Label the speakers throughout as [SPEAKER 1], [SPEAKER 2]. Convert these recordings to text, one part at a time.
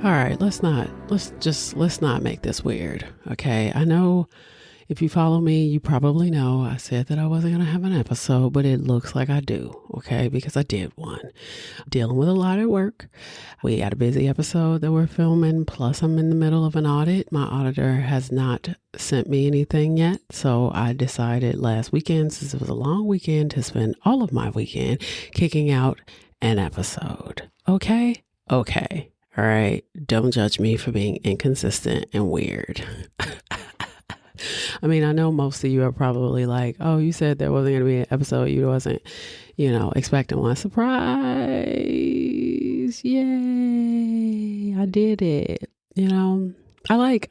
[SPEAKER 1] All right, let's not make this weird. Okay. I know if you follow me, you probably know I said that I wasn't going to have an episode, but it looks like I do. Okay. Because I did one. Dealing with a lot at work. We had a busy episode that we're filming. Plus I'm in the middle of an audit. My auditor has not sent me anything yet. So I decided last weekend, since it was a long weekend, to spend all of my weekend kicking out an episode. Okay. Okay. All right. Don't judge me for being inconsistent and weird. I mean, I know most of you are probably like, oh, you said there wasn't going to be an episode. You wasn't, expecting one. Surprise. Yay. I did it. I like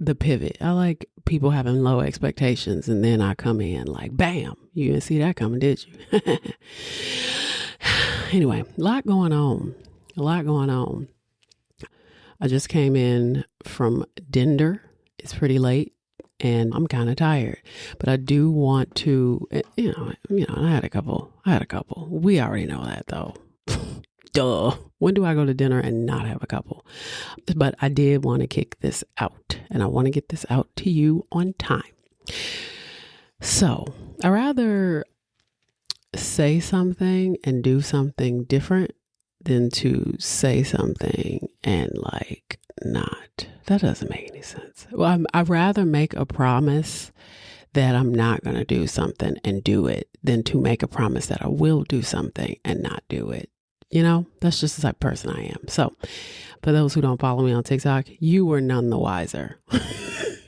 [SPEAKER 1] the pivot. I like people having low expectations. And then I come in like, bam, you didn't see that coming, did you? Anyway, a lot going on. I just came in from dinner. It's pretty late and I'm kind of tired, but I do want to, I had a couple. We already know that though. Duh. When do I go to dinner and not have a couple? But I did want to kick this out and I want to get this out to you on time. So I rather say something and do something different than to say something and like not. That doesn't make any sense. Well, I'd rather make a promise that I'm not going to do something and do it than to make a promise that I will do something and not do it. That's just the type of person I am. So for those who don't follow me on TikTok, you were none the wiser.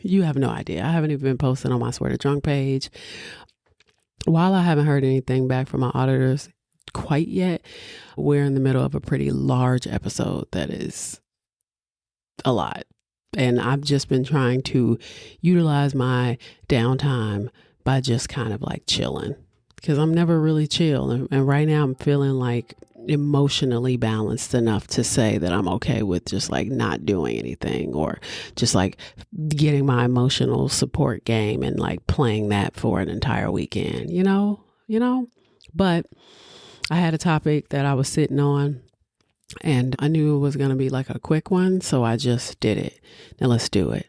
[SPEAKER 1] You have no idea. I haven't even been posting on my Swear to Drunk page. While I haven't heard anything back from my auditors quite yet, we're in the middle of a pretty large episode that is a lot. And I've just been trying to utilize my downtime by just kind of like chilling because I'm never really chill. And right now I'm feeling like emotionally balanced enough to say that I'm okay with just like not doing anything or just like getting my emotional support game and like playing that for an entire weekend, but I had a topic that I was sitting on and I knew it was going to be like a quick one. So I just did it. Now let's do it.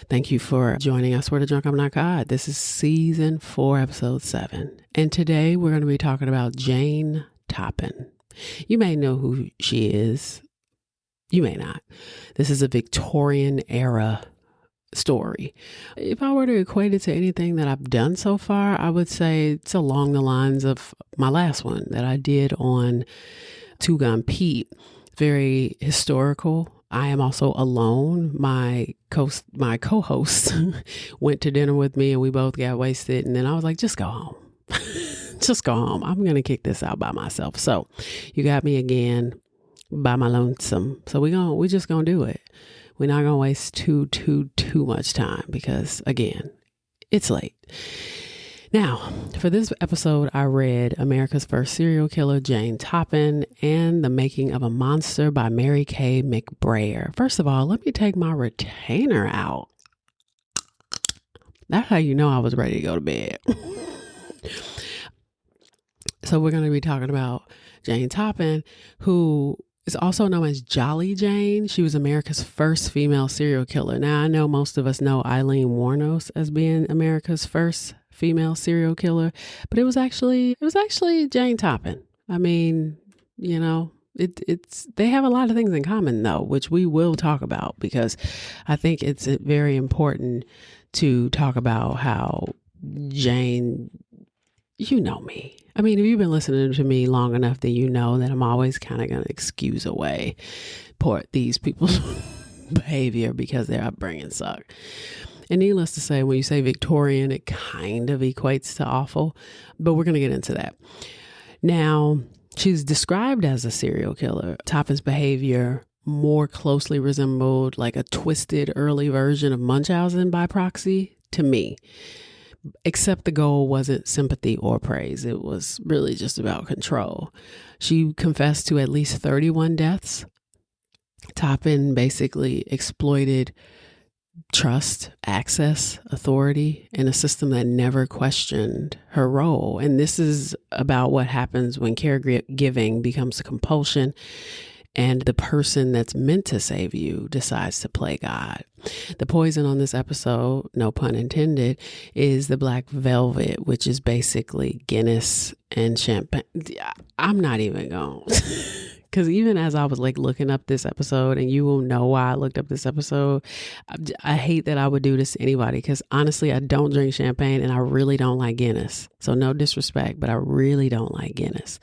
[SPEAKER 1] Thank you for joining I Swear to Drunk, I'm Not God. This is season 4, episode 7. And today we're going to be talking about Jane Toppan. You may know who she is. You may not. This is a Victorian era story. If I were to equate it to anything that I've done so far, I would say it's along the lines of my last one that I did on Two Gun Pete. Very historical. I am also alone. My co-host went to dinner with me and we both got wasted. And then I was like, just go home. Just go home. I'm going to kick this out by myself. So you got me again by my lonesome. So we just going to do it. We're not going to waste too much time because again, it's late. Now, for this episode, I read America's First Serial Killer, Jane Toppan, and The Making of a Monster by Mary Kay McBrayer. First of all, let me take my retainer out. That's how you know I was ready to go to bed. So we're going to be talking about Jane Toppan, who is also known as Jolly Jane. She was America's first female serial killer. Now, I know most of us know Eileen Wuornos as being America's first female serial killer, but it was actually Jane Toppan. I mean, they have a lot of things in common though, which we will talk about because I think it's very important to talk about how Jane, you know me. I mean, if you've been listening to me long enough, then you know that I'm always kind of going to excuse away these people's behavior because their upbringing sucked. And needless to say, when you say Victorian, it kind of equates to awful, but we're going to get into that. Now, she's described as a serial killer. Toppan's behavior more closely resembled like a twisted early version of Munchausen by proxy to me. Except the goal wasn't sympathy or praise. It was really just about control. She confessed to at least 31 deaths. Toppan basically exploited trust, access, authority, and a system that never questioned her role. And this is about what happens when caregiving becomes a compulsion and the person that's meant to save you decides to play God. The poison on this episode, no pun intended, is the black velvet, which is basically Guinness and champagne. I'm not even going. Because even as I was like looking up this episode, and you will know why I looked up this episode, I hate that I would do this to anybody, because honestly, I don't drink champagne and I really don't like Guinness. So no disrespect, but I really don't like Guinness.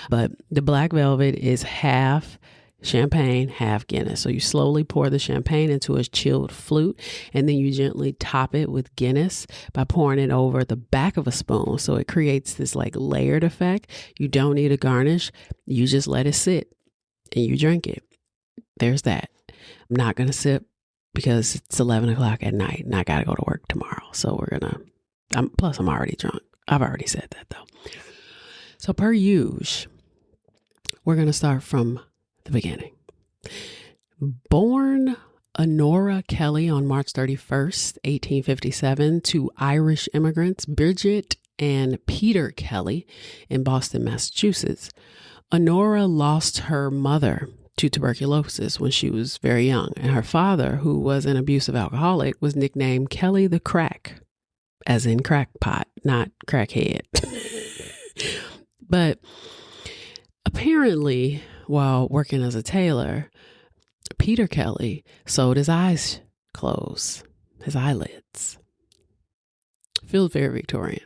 [SPEAKER 1] But the black velvet is half champagne, half Guinness. So you slowly pour the champagne into a chilled flute, and then you gently top it with Guinness by pouring it over the back of a spoon. So it creates this like layered effect. You don't need a garnish. You just let it sit and you drink it. There's that. I'm not going to sip because it's 11 o'clock at night and I got to go to work tomorrow. So plus I'm already drunk. I've already said that though. So per usual, we're going to start from the beginning. Born Honora Kelly on March 31st, 1857 to Irish immigrants Bridget and Peter Kelly in Boston, Massachusetts. Honora lost her mother to tuberculosis when she was very young, and her father, who was an abusive alcoholic, was nicknamed Kelly the Crack, as in crackpot, not crackhead. But apparently, while working as a tailor, Peter Kelly sewed his eyes closed, his eyelids. Feels very Victorian.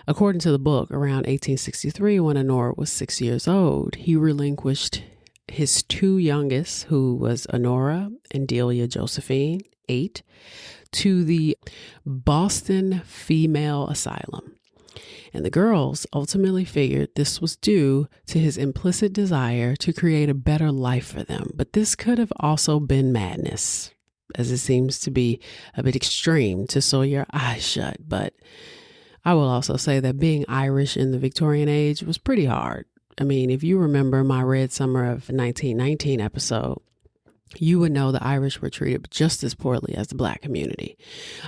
[SPEAKER 1] According to the book, around 1863, when Honora was 6 years old, he relinquished his two youngest, who was Honora and Delia Josephine, 8, to the Boston Female Asylum. And the girls ultimately figured this was due to his implicit desire to create a better life for them. But this could have also been madness, as it seems to be a bit extreme to sew your eyes shut. But I will also say that being Irish in the Victorian age was pretty hard. I mean, if you remember my Red Summer of 1919 episode, you would know the Irish were treated just as poorly as the Black community.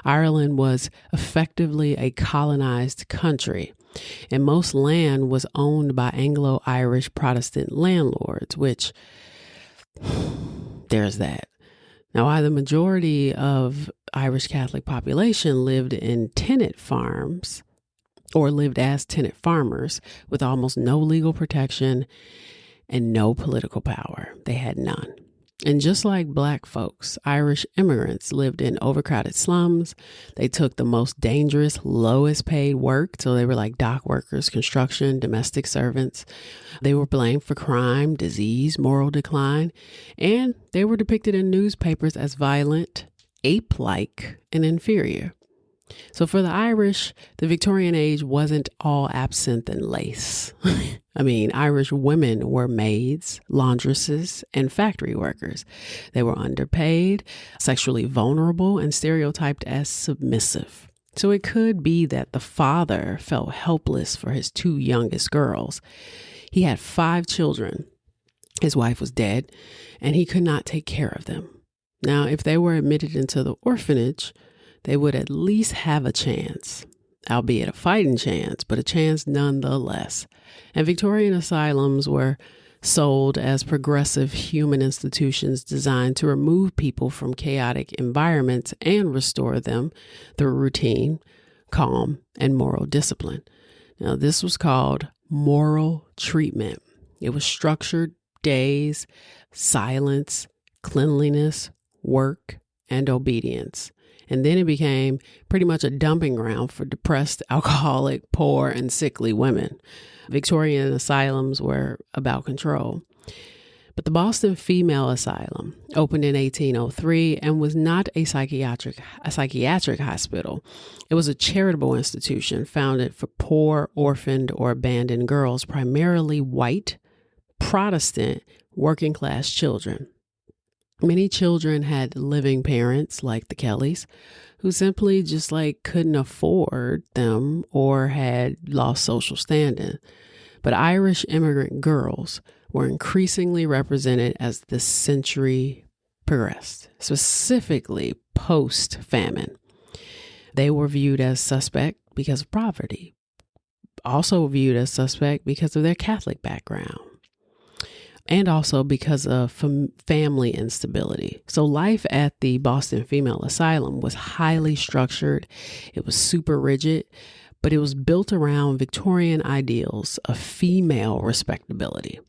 [SPEAKER 1] Ireland was effectively a colonized country, and most land was owned by Anglo-Irish Protestant landlords, which there's that. Now, while the majority of Irish Catholic population lived in tenant farms or lived as tenant farmers with almost no legal protection and no political power, they had none. And just like Black folks, Irish immigrants lived in overcrowded slums. They took the most dangerous, lowest paid work. So they were like dock workers, construction, domestic servants. They were blamed for crime, disease, moral decline. And they were depicted in newspapers as violent, ape-like, and inferior. So for the Irish, the Victorian age wasn't all absinthe and lace. I mean, Irish women were maids, laundresses, and factory workers. They were underpaid, sexually vulnerable, and stereotyped as submissive. So it could be that the father felt helpless for his two youngest girls. He had 5 children. His wife was dead, and he could not take care of them. Now, if they were admitted into the orphanage, they would at least have a chance, albeit a fighting chance, but a chance nonetheless. And Victorian asylums were sold as progressive human institutions designed to remove people from chaotic environments and restore them through routine, calm, and moral discipline. Now, this was called moral treatment. It was structured days, silence, cleanliness, work, and obedience. And then it became pretty much a dumping ground for depressed, alcoholic, poor, and sickly women. Victorian asylums were about control. But the Boston Female Asylum opened in 1803 and was not a psychiatric hospital. It was a charitable institution founded for poor, orphaned, or abandoned girls, primarily white, Protestant, working class children. Many children had living parents like the Kellys who simply just couldn't afford them or had lost social standing. But Irish immigrant girls were increasingly represented as the century progressed, specifically post-famine. They were viewed as suspect because of poverty, also viewed as suspect because of their Catholic background. and also because of family instability. So life at the Boston Female Asylum was highly structured. It was super rigid, but it was built around Victorian ideals of female respectability.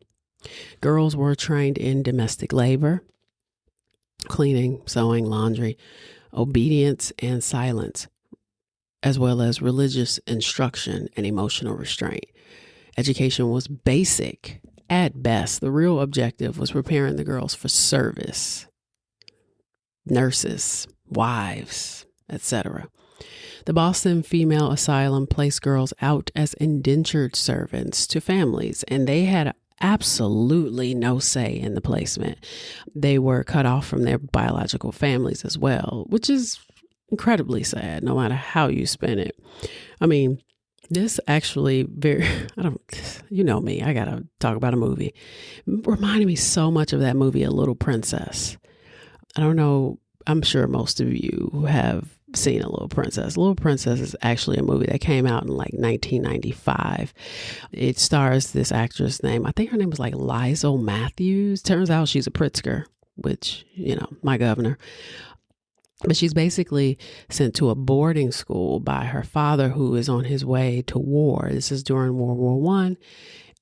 [SPEAKER 1] Girls were trained in domestic labor, cleaning, sewing, laundry, obedience, and silence, as well as religious instruction and emotional restraint. Education was basic at best. The real objective was preparing the girls for service, nurses, wives, etc. The Boston Female Asylum placed girls out as indentured servants to families, and they had absolutely no say in the placement. They were cut off from their biological families as well, which is incredibly sad, no matter how you spin it. I mean, this actually you know me, I gotta talk about a movie. It reminded me so much of that movie, A Little Princess. I don't know, I'm sure most of you have seen A Little Princess. A Little Princess is actually a movie that came out in like 1995. It stars this actress named, I think her name was like Liesl Matthews. Turns out she's a Pritzker, which, you know, my governor. But she's basically sent to a boarding school by her father, who is on his way to war. This is during World War One.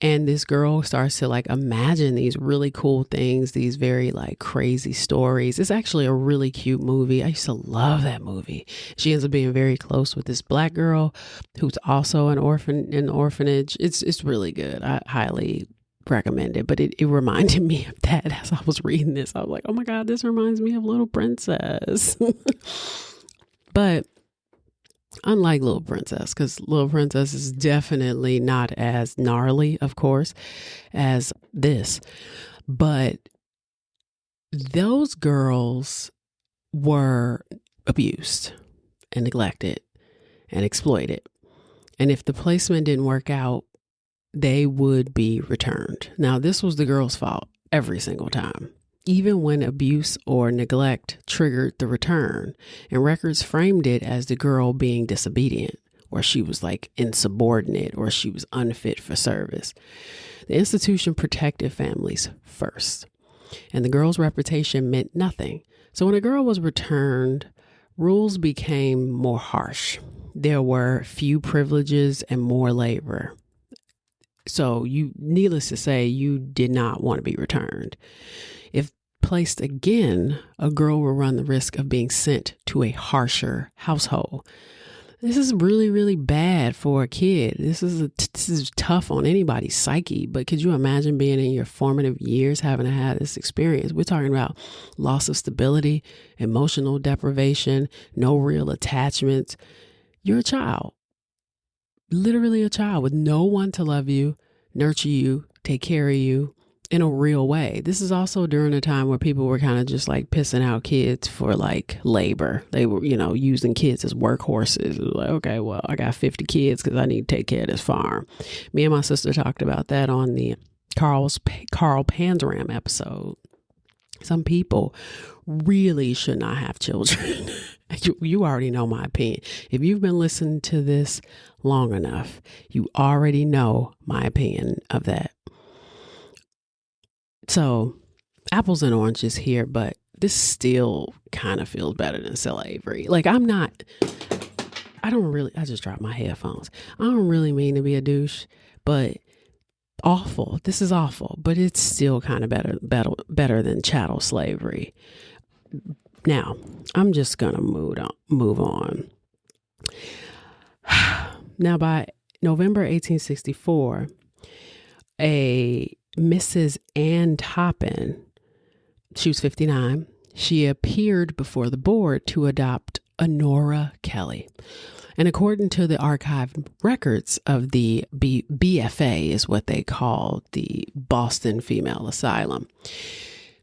[SPEAKER 1] And this girl starts to like imagine these really cool things, these very like crazy stories. It's actually a really cute movie. I used to love that movie. She ends up being very close with this black girl who's also an orphan in the orphanage. It's really good. I highly recommend it. But it reminded me of that as I was reading this. I was like, oh my God, this reminds me of Little Princess. But unlike Little Princess, because Little Princess is definitely not as gnarly, of course, as this. But those girls were abused and neglected and exploited. And if the placement didn't work out, they would be returned. Now, this was the girl's fault every single time, even when abuse or neglect triggered the return. And records framed it as the girl being disobedient, or she was like insubordinate, or she was unfit for service. The institution protected families first, and the girl's reputation meant nothing. So when a girl was returned, rules became more harsh. There were few privileges and more labor. So needless to say, you did not want to be returned. If placed again, a girl will run the risk of being sent to a harsher household. This is really, really bad for a kid. This is tough on anybody's psyche. But could you imagine being in your formative years, having to have this experience? We're talking about loss of stability, emotional deprivation, no real attachments. You're a child. Literally a child with no one to love you, nurture you, take care of you in a real way. This is also during a time where people were kind of just like pissing out kids for like labor. They were, using kids as workhorses. It was like, okay, well, I got 50 kids because I need to take care of this farm. Me and my sister talked about that on the Carl Panzram episode. Some people really should not have children. You already know my opinion. If you've been listening to this long enough, you already know my opinion of that. So apples and oranges here, but this still kind of feels better than slavery. Like I just dropped my headphones. I don't really mean to be a douche, but awful. This is awful, but it's still kind of better than chattel slavery. Now, I'm just going to move on. Now, by November 1864, a Mrs. Jane Toppan, she was 59, she appeared before the board to adopt Honora Kelly. And according to the archived records of the BFA, is what they called the Boston Female Asylum,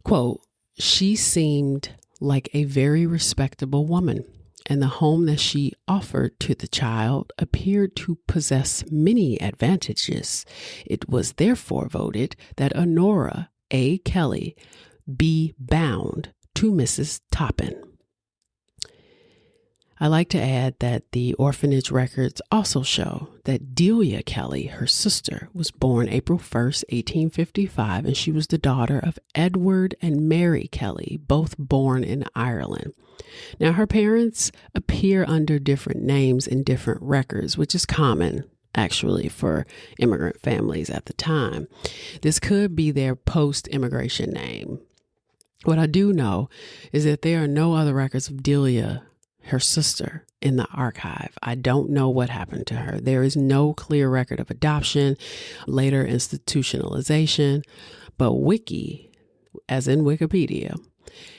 [SPEAKER 1] quote, she seemed like a very respectable woman, and the home that she offered to the child appeared to possess many advantages. It was therefore voted that Honora A. Kelly be bound to Mrs. Toppan. I like to add that the orphanage records also show that Delia Kelly, her sister, was born April 1st, 1855, and she was the daughter of Edward and Mary Kelly, both born in Ireland. Now, her parents appear under different names in different records, which is common, actually, for immigrant families at the time. This could be their post-immigration name. What I do know is that there are no other records of Delia, her sister, in the archive. I don't know what happened to her. There is no clear record of adoption, later institutionalization, but Wiki, as in Wikipedia,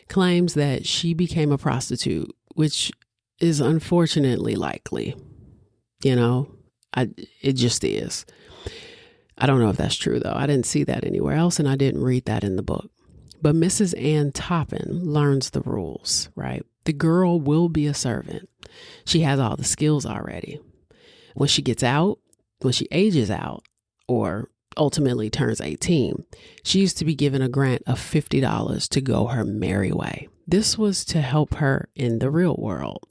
[SPEAKER 1] claims that she became a prostitute, which is unfortunately likely. It just is. I don't know if that's true, though. I didn't see that anywhere else, and I didn't read that in the book. But Mrs. Ann Toppin learns the rules, right? The girl will be a servant. She has all the skills already. When she gets out, when she ages out, or ultimately turns 18, she used to be given a grant of $50 to go her merry way. This was to help her in the real world.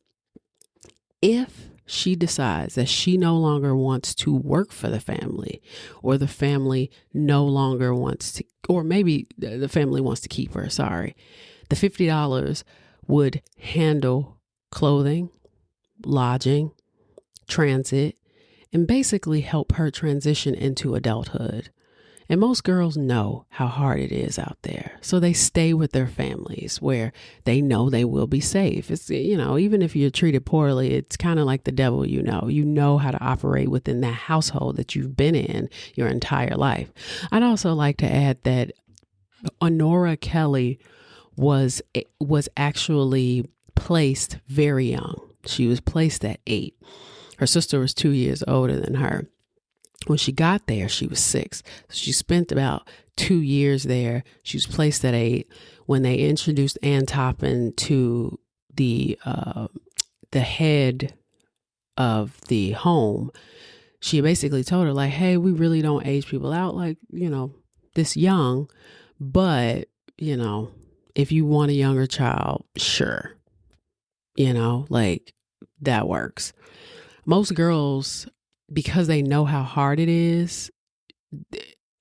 [SPEAKER 1] If she decides that she no longer wants to work for the family, or the family no longer wants to, or maybe the family wants to keep her, the $50 would handle clothing, lodging, transit, and basically help her transition into adulthood. And most girls know how hard it is out there. So they stay with their families where they know they will be safe. It's, even if you're treated poorly, it's kind of like the devil, you know how to operate within that household that you've been in your entire life. I'd also like to add that Honora Kelly was actually placed very young. She was placed at 8. Her sister was 2 years older than her. When she got there, she was 6. She spent about 2 years there. She was placed at 8. When they introduced Ann Toppin to the head of the home, she basically told her, like, hey, we really don't age people out this young, but, if you want a younger child, sure, that works. Most girls, because they know how hard it is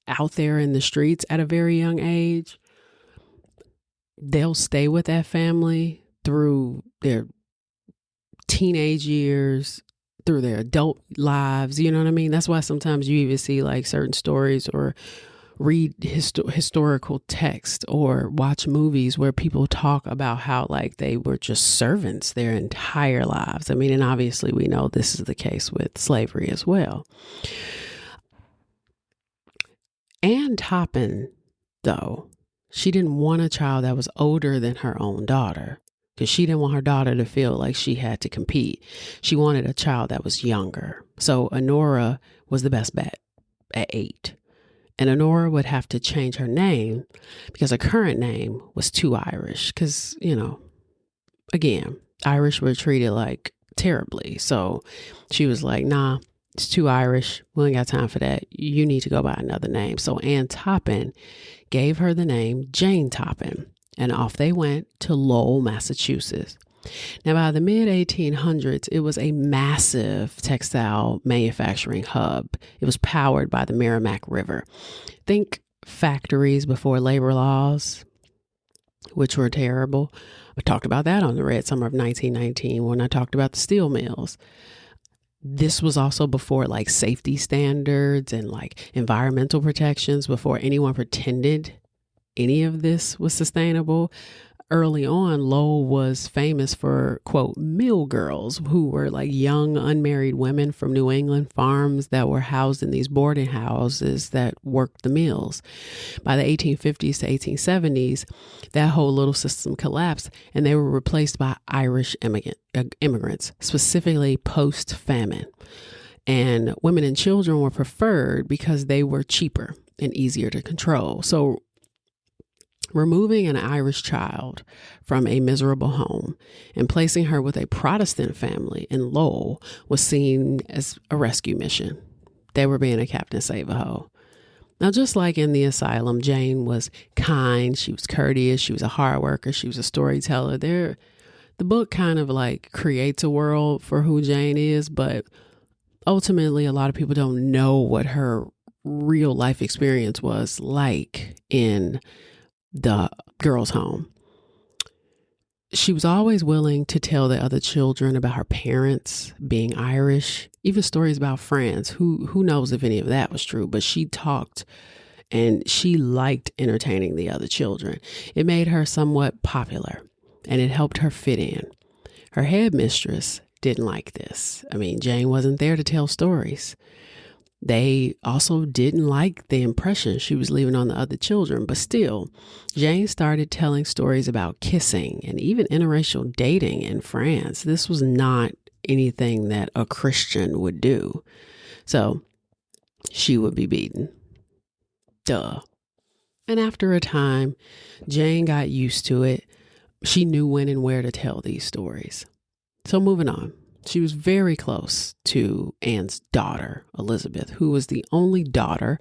[SPEAKER 1] out there in the streets at a very young age, they'll stay with that family through their teenage years, through their adult lives. You know what I mean? That's why sometimes you even see certain stories or read historical text or watch movies where people talk about how they were just servants their entire lives. I mean, and obviously we know this is the case with slavery as well. Ann Toppin, though, she didn't want a child that was older than her own daughter, because she didn't want her daughter to feel like she had to compete. She wanted a child that was younger. So Honora was the best bet at 8. And Honora would have to change her name because her current name was too Irish. Because, again, Irish were treated terribly. So she was like, nah, it's too Irish. We ain't got time for that. You need to go by another name. So Ann Toppin gave her the name Jane Toppan. And off they went to Lowell, Massachusetts. Now, by the mid-1800s, it was a massive textile manufacturing hub. It was powered by the Merrimack River. Think factories before labor laws, which were terrible. I talked about that on the Red Summer of 1919 when I talked about the steel mills. This was also before safety standards and environmental protections, before anyone pretended any of this was sustainable. Early on, Lowell was famous for, quote, mill girls, who were young unmarried women from New England farms that were housed in these boarding houses that worked the mills. By the 1850s to 1870s, that whole little system collapsed and they were replaced by Irish immigrants, specifically post-famine. And women and children were preferred because they were cheaper and easier to control. So removing an Irish child from a miserable home and placing her with a Protestant family in Lowell was seen as a rescue mission. They were being a Captain Save-A-Ho. Now, just like in the asylum, Jane was kind, she was courteous, she was a hard worker, she was a storyteller. There The book kind of like creates a world for who Jane is, but ultimately a lot of people don't know what her real life experience was like in the girls' home. She was always willing to tell the other children about her parents being Irish, even stories about friends. Who knows if any of that was true, but she talked and she liked entertaining the other children. It made her somewhat popular and it helped her fit in. Her headmistress didn't like this. I mean, Jane wasn't there to tell stories. They also didn't like the impression she was leaving on the other children, but still, Jane started telling stories about kissing and even interracial dating in France. This was not anything that a Christian would do. So she would be beaten. Duh. And after a time, Jane got used to it. She knew when and where to tell these stories. So moving on. She was very close to Anne's daughter, Elizabeth, who was the only daughter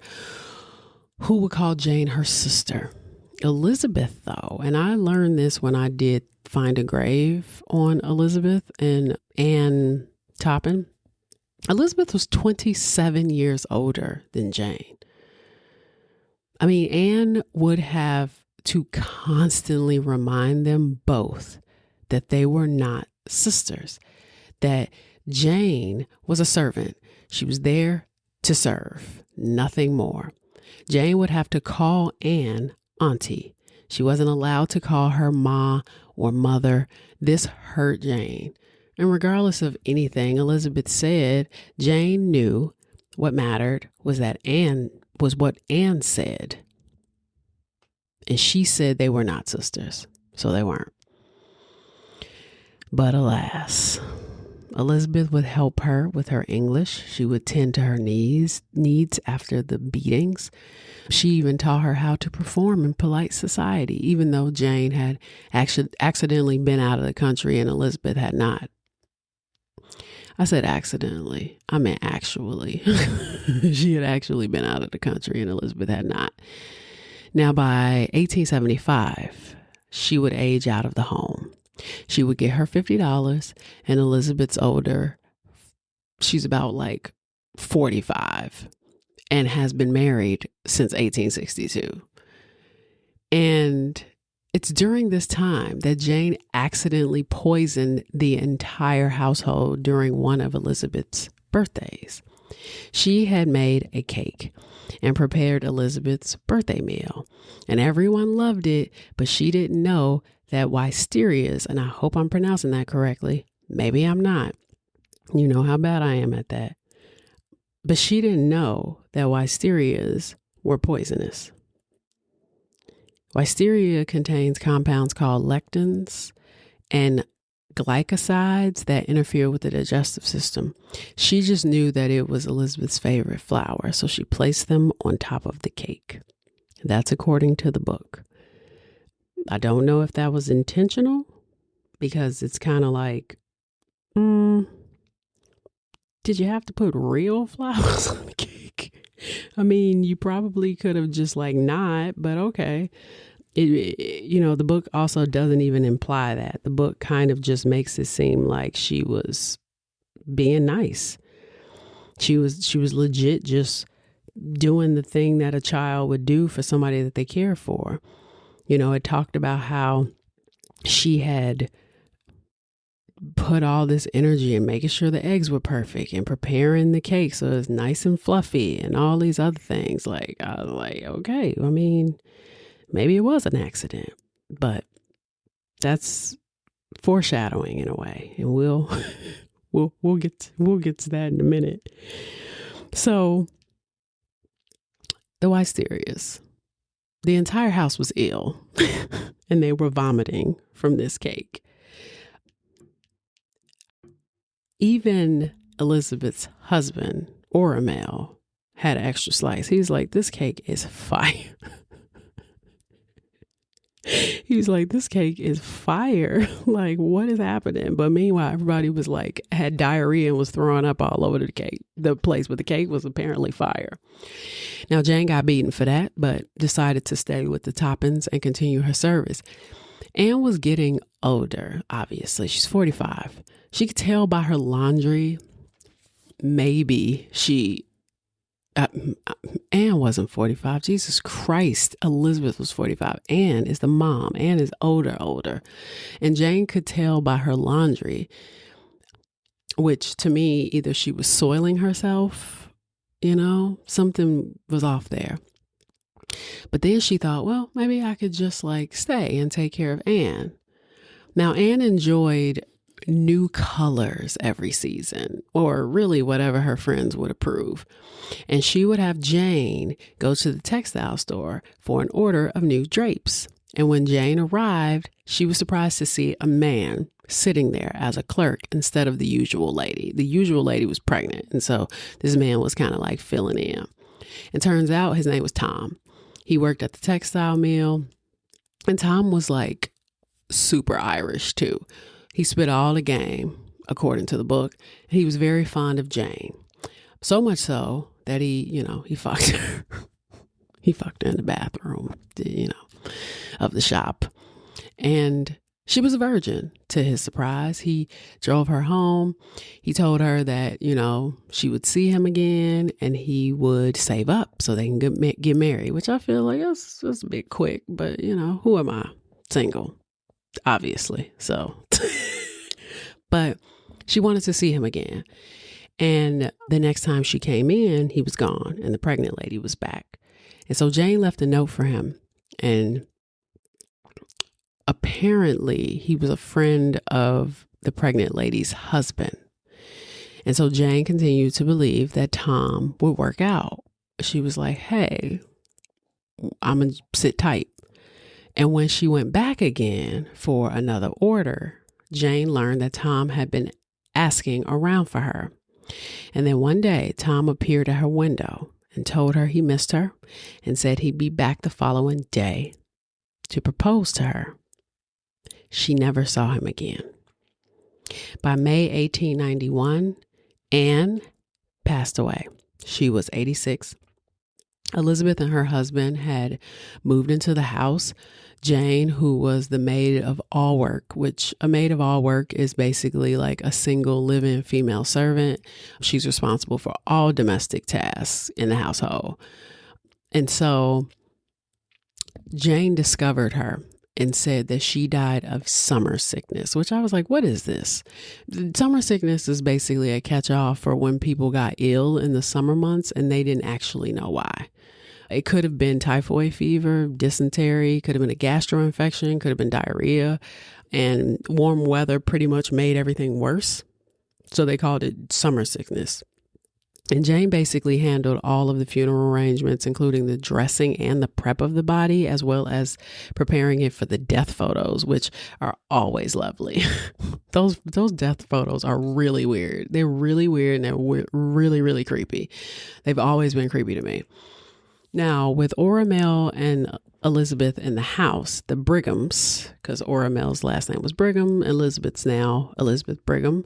[SPEAKER 1] who would call Jane her sister. Elizabeth, though, and I learned this when I did find a grave on Elizabeth and Anne Toppan. Elizabeth was 27 years older than Jane. I mean, Anne would have to constantly remind them both that they were not sisters, that Jane was a servant. She was there to serve, nothing more. Jane would have to call Anne auntie. She wasn't allowed to call her ma or mother. This hurt Jane. And regardless of anything Elizabeth said, Jane knew what mattered was that Anne was what Anne said. And she said they were not sisters, so they weren't. But alas, Elizabeth would help her with her English. She would tend to her needs after the beatings. She even taught her how to perform in polite society, even though Jane had accidentally been out of the country and Elizabeth had not. I said accidentally. I meant actually. She had actually been out of the country and Elizabeth had not. Now, by 1875, she would age out of the home. She would get her $50 and Elizabeth's older. She's about like 45 and has been married since 1862. And it's during this time that Jane accidentally poisoned the entire household during one of Elizabeth's birthdays. She had made a cake and prepared Elizabeth's birthday meal, and everyone loved it, but she didn't know that Wisterias, and I hope I'm pronouncing that correctly. Maybe I'm not. You know how bad I am at that. But she didn't know that Wisterias were poisonous. Wisteria contains compounds called lectins and glycosides that interfere with the digestive system. She just knew that it was Elizabeth's favorite flower, so she placed them on top of the cake. That's according to the book. I don't know if that was intentional, because it's kind of like, did you have to put real flowers on the cake? I mean, you probably could have just like not, but okay. The book also doesn't even imply that. The book kind of just makes it seem like she was being nice. She was legit just doing the thing that a child would do for somebody that they care for. It talked about how she had put all this energy in making sure the eggs were perfect and preparing the cake so it's nice and fluffy and all these other things. Like, I was like, okay, I mean, maybe it was an accident, but that's foreshadowing in a way, and we'll get to that in a minute. So, the Wisterias, the entire house was ill, and they were vomiting from this cake. Even Elizabeth's husband, Oramel, had an extra slice. He's like, this cake is fire. He was like, this cake is fire. Like, what is happening? But meanwhile, everybody was like, had diarrhea and was throwing up all over the cake. The place where the cake was apparently fire. Now, Jane got beaten for that, but decided to stay with the Toppans and continue her service. Anne was getting older, obviously. She's 45. She could tell by her laundry, maybe Anne wasn't 45. Jesus Christ. Elizabeth was 45. Anne is the mom. Anne is older. And Jane could tell by her laundry, which to me, either she was soiling herself, something was off there. But then she thought, well, maybe I could just stay and take care of Anne. Now, Anne enjoyed new colors every season, or really whatever her friends would approve. And she would have Jane go to the textile store for an order of new drapes. And when Jane arrived, she was surprised to see a man sitting there as a clerk instead of the usual lady. The usual lady was pregnant. And so this man was kind of filling in. It turns out his name was Tom. He worked at the textile mill. And Tom was super Irish too. He spit all the game, according to the book. And he was very fond of Jane. So much so that he fucked her. He fucked her in the bathroom, of the shop. And she was a virgin, to his surprise. He drove her home. He told her that, she would see him again and he would save up so they can get married, which I feel like that's a bit quick. But, who am I? Single, obviously. So, but she wanted to see him again. And the next time she came in, he was gone and the pregnant lady was back. And so Jane left a note for him. And apparently he was a friend of the pregnant lady's husband. And so Jane continued to believe that Tom would work out. She was like, hey, I'm going to sit tight. And when she went back again for another order, Jane learned that Tom had been asking around for her. And then one day, Tom appeared at her window and told her he missed her and said he'd be back the following day to propose to her. She never saw him again. By May 1891, Anne passed away. She was 86. Elizabeth and her husband had moved into the house. Jane, who was the maid of all work, which a maid of all work is basically a single live-in female servant. She's responsible for all domestic tasks in the household. And so Jane discovered her and said that she died of summer sickness, which I was like, what is this? Summer sickness is basically a catch-all for when people got ill in the summer months and they didn't actually know why. It could have been typhoid fever, dysentery, could have been a gastroinfection, could have been diarrhea, and warm weather pretty much made everything worse. So they called it summer sickness. And Jane basically handled all of the funeral arrangements, including the dressing and the prep of the body, as well as preparing it for the death photos, which are always lovely. Those death photos are really weird. They're really weird and they're really, really creepy. They've always been creepy to me. Now, with Oramel and Elizabeth in the house, the Brighams, because Oramel's last name was Brigham, Elizabeth's now Elizabeth Brigham,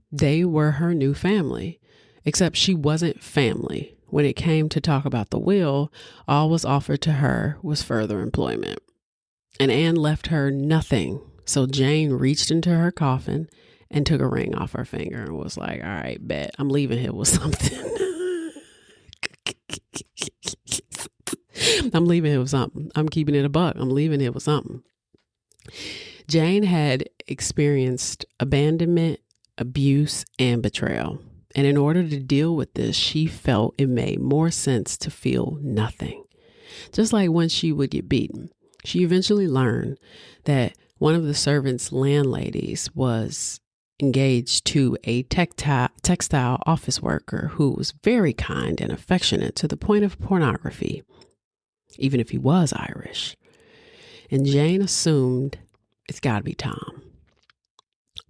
[SPEAKER 1] they were her new family. Except she wasn't family. When it came to talk about the will, all was offered to her was further employment. And Anne left her nothing. So Jane reached into her coffin and took a ring off her finger and was like, all right, bet I'm leaving here with something. I'm leaving here with something. I'm keeping it a buck. I'm leaving here with something. Jane had experienced abandonment, abuse, and betrayal. And in order to deal with this, she felt it made more sense to feel nothing. Just like when she would get beaten. She eventually learned that one of the servants' landladies was engaged to a textile office worker who was very kind and affectionate to the point of pornography, even if he was Irish. And Jane assumed it's got to be Tom.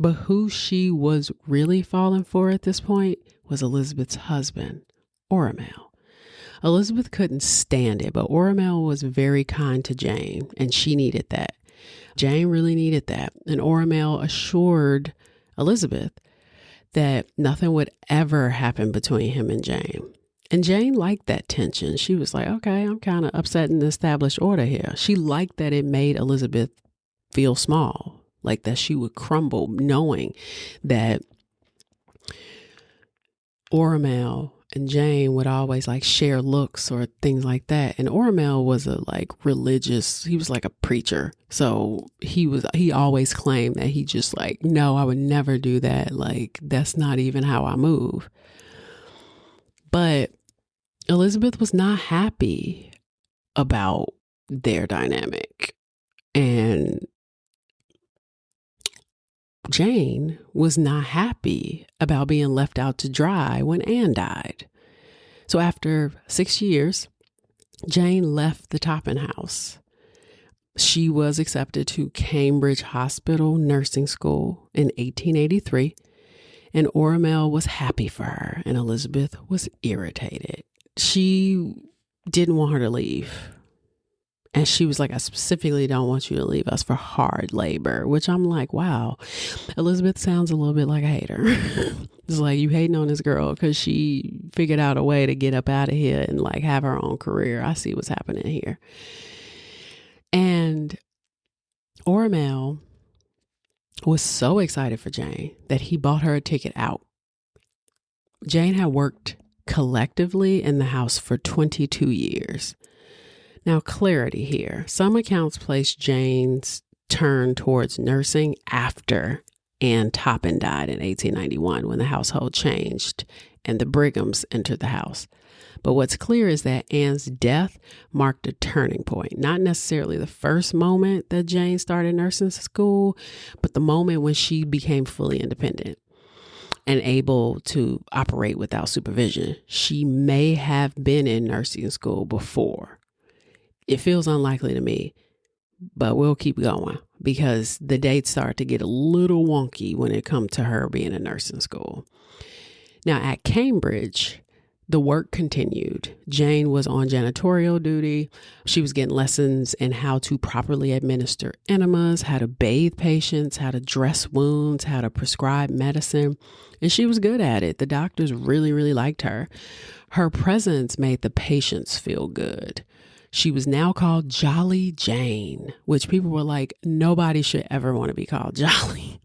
[SPEAKER 1] But who she was really falling for at this point was Elizabeth's husband, Oramel. Elizabeth couldn't stand it, but Oramel was very kind to Jane, and she needed that. Jane really needed that. And Oramel assured Elizabeth that nothing would ever happen between him and Jane. And Jane liked that tension. She was like, okay, I'm kind of upsetting the established order here. She liked that it made Elizabeth feel small, like that she would crumble, knowing that Oramel and Jane would always like share looks or things like that. And Oramel was a like religious, he was like a preacher. So he always claimed that he just like, no, I would never do that. Like, that's not even how I move. But Elizabeth was not happy about their dynamic. And Jane was not happy about being left out to dry when Anne died. So after 6 years, Jane left the Toppan house. She was accepted to Cambridge Hospital Nursing School in 1883, and Oramel was happy for her, and Elizabeth was irritated. She didn't want her to leave. And she was like, I specifically don't want you to leave us for hard labor, which I'm like, wow, Elizabeth sounds a little bit like a hater. It's like, you hating on this girl because she figured out a way to get up out of here and like have her own career. I see what's happening here. And Oramel was so excited for Jane that he bought her a ticket out. Jane had worked collectively in the house for 22 years. Now, clarity here. Some accounts place Jane's turn towards nursing after Anne Toppan died in 1891, when the household changed and the Brighams entered the house. But what's clear is that Anne's death marked a turning point, not necessarily the first moment that Jane started nursing school, but the moment when she became fully independent and able to operate without supervision. She may have been in nursing school before. It feels unlikely to me, but we'll keep going because the dates start to get a little wonky when it comes to her being in nursing school. Now at Cambridge, the work continued. Jane was on janitorial duty. She was getting lessons in how to properly administer enemas, how to bathe patients, how to dress wounds, how to prescribe medicine. And she was good at it. The doctors really, really liked her. Her presence made the patients feel good. She was now called Jolly Jane, which people were like, nobody should ever want to be called Jolly.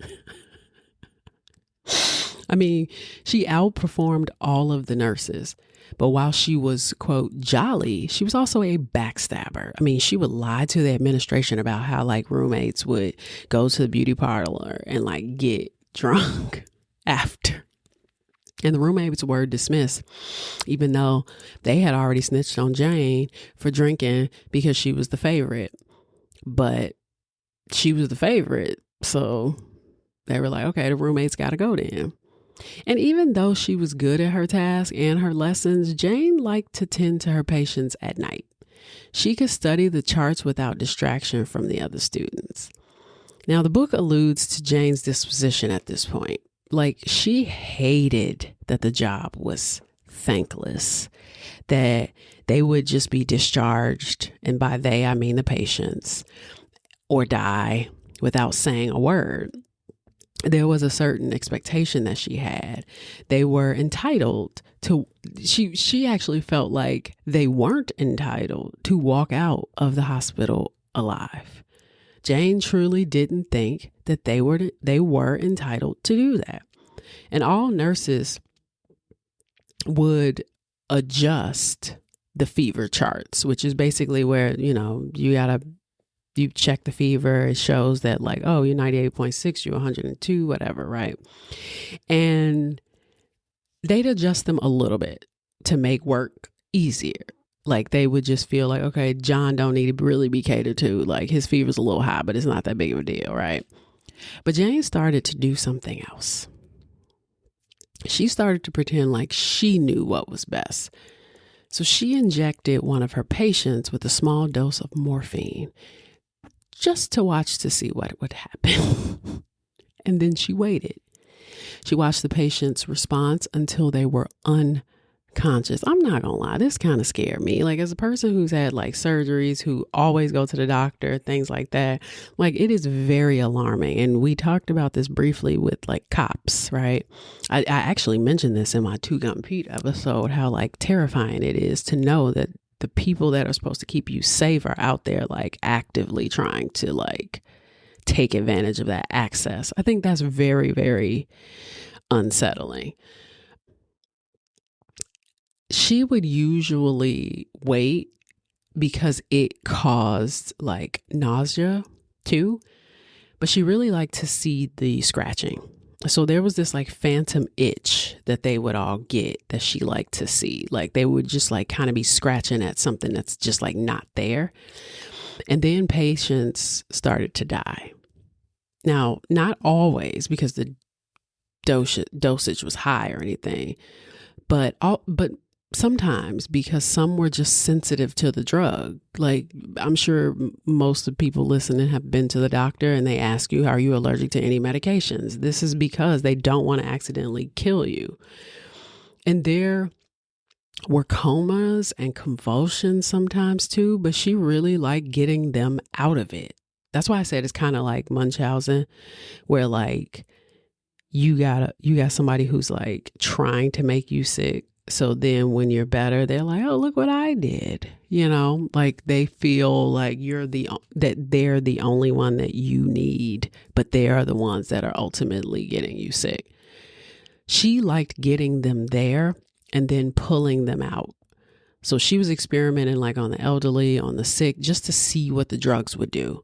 [SPEAKER 1] I mean, she outperformed all of the nurses. But while she was, quote, jolly, she was also a backstabber. I mean, she would lie to the administration about how like roommates would go to the beauty parlor and like get drunk after. And the roommates were dismissed, even though they had already snitched on Jane for drinking because she was the favorite. But she was the favorite. So they were like, okay, the roommates got to go then. And even though she was good at her task and her lessons, Jane liked to tend to her patients at night. She could study the charts without distraction from the other students. Now, the book alludes to Jane's disposition at this point. Like, she hated that the job was thankless, that they would just be discharged, and by they, I mean the patients, or die without saying a word. There was a certain expectation that she had. They were entitled to, she actually felt like they weren't entitled to walk out of the hospital alive. Jane truly didn't think that they were entitled to do that. And all nurses would adjust the fever charts, which is basically where, you check the fever. It shows that like, oh, you're 98.6, you're 102, whatever, right? And they'd adjust them a little bit to make work easier. Like they would just feel like, okay, John don't need to really be catered to. Like his fever's a little high, but it's not that big of a deal, right? But Jane started to do something else. She started to pretend like she knew what was best. So she injected one of her patients with a small dose of morphine just to watch to see what would happen. And then she waited. She watched the patient's response until they were unconscious. I'm not gonna lie, this kind of scared me. Like as a person who's had like surgeries, who always go to the doctor, things like that, like it is very alarming. And we talked about this briefly with like cops, right? I actually mentioned this in my Two Gun Pete episode, how like terrifying it is to know that the people that are supposed to keep you safe are out there like actively trying to like take advantage of that access. I think that's very, very unsettling. She would usually wait because it caused like nausea too, but she really liked to see the scratching. So there was this like phantom itch that they would all get that she liked to see. Like they would just like kind of be scratching at something that's just like not there. And then patients started to die. Now, not always because the dosage was high or anything, but sometimes because some were just sensitive to the drug. Like I'm sure most of the people listening have been to the doctor and they ask you, are you allergic to any medications? This is because they don't want to accidentally kill you. And there were comas and convulsions sometimes too, but she really liked getting them out of it. That's why I said it's kind of like Munchausen, where like you got somebody who's like trying to make you sick. So then when you're better, they're like, oh, look what I did. You know, like they feel like that they're the only one that you need, but they are the ones that are ultimately getting you sick. She liked getting them there and then pulling them out. So she was experimenting like on the elderly, on the sick, just to see what the drugs would do.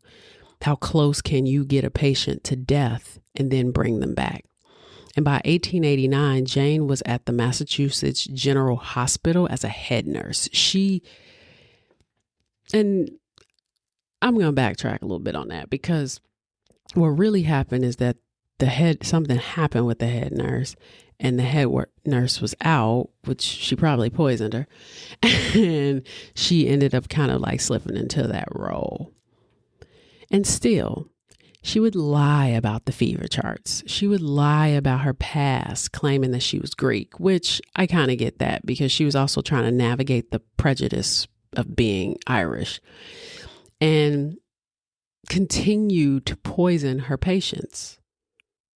[SPEAKER 1] How close can you get a patient to death and then bring them back? And by 1889, Jane was at the Massachusetts General Hospital as a head nurse. And I'm going to backtrack a little bit on that, because what really happened is that something happened with the head nurse, and the head nurse was out, which she probably poisoned her. And she ended up kind of like slipping into that role. And still, she would lie about the fever charts. She would lie about her past, claiming that she was Greek, which I kind of get that, because she was also trying to navigate the prejudice of being Irish, and continue to poison her patients.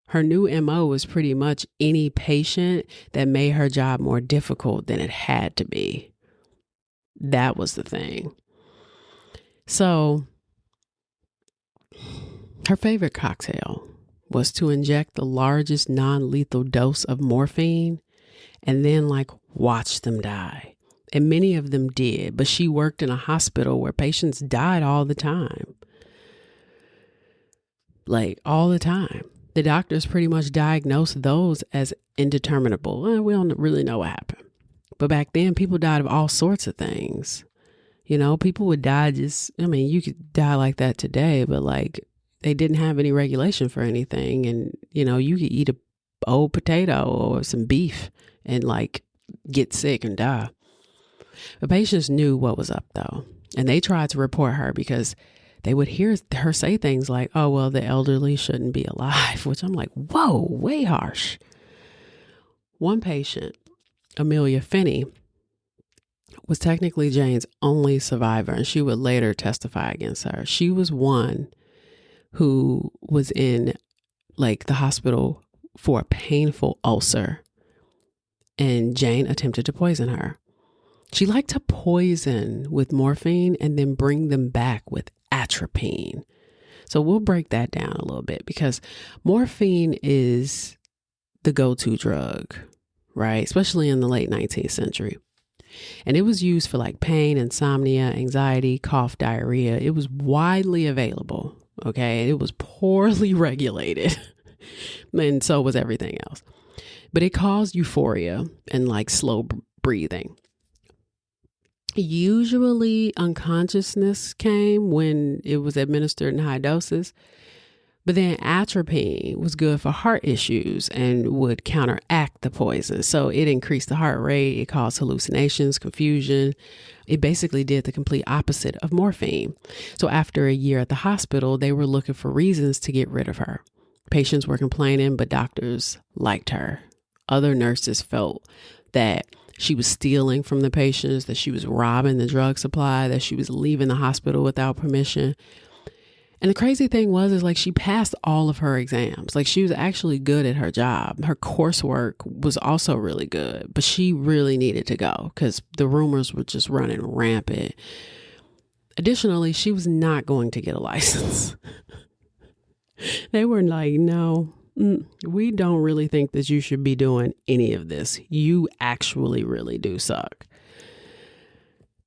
[SPEAKER 1] Her new MO was pretty much any patient that made her job more difficult than it had to be. That was the thing. So her favorite cocktail was to inject the largest non-lethal dose of morphine and then like watch them die. And many of them did, but she worked in a hospital where patients died all the time. Like all the time. The doctors pretty much diagnosed those as indeterminable. We don't really know what happened. But back then, people died of all sorts of things. You know, people would die you could die like that today, but like they didn't have any regulation for anything. And, you know, you could eat a old potato or some beef and like get sick and die. The patients knew what was up though. And they tried to report her because they would hear her say things like, oh, well, the elderly shouldn't be alive, which I'm like, whoa, way harsh. One patient, Amelia Finney, was technically Jane's only survivor, and she would later testify against her. She was one who was in like the hospital for a painful ulcer, and Jane attempted to poison her. She liked to poison with morphine and then bring them back with atropine. So we'll break that down a little bit, because morphine is the go-to drug, right? Especially in the late 19th century. And it was used for like pain, insomnia, anxiety, cough, diarrhea. It was widely available. Okay. It was poorly regulated. And so was everything else. But it caused euphoria and like slow breathing. Usually unconsciousness came when it was administered in high doses. But then atropine was good for heart issues and would counteract the poison. So it increased the heart rate. It caused hallucinations, confusion. It basically did the complete opposite of morphine. So after a year at the hospital, they were looking for reasons to get rid of her. Patients were complaining, but doctors liked her. Other nurses felt that she was stealing from the patients, that she was robbing the drug supply, that she was leaving the hospital without permission. And the crazy thing is like she passed all of her exams. Like she was actually good at her job. Her coursework was also really good, but she really needed to go because the rumors were just running rampant. Additionally, she was not going to get a license. They were like, no, we don't really think that you should be doing any of this. You actually really do suck.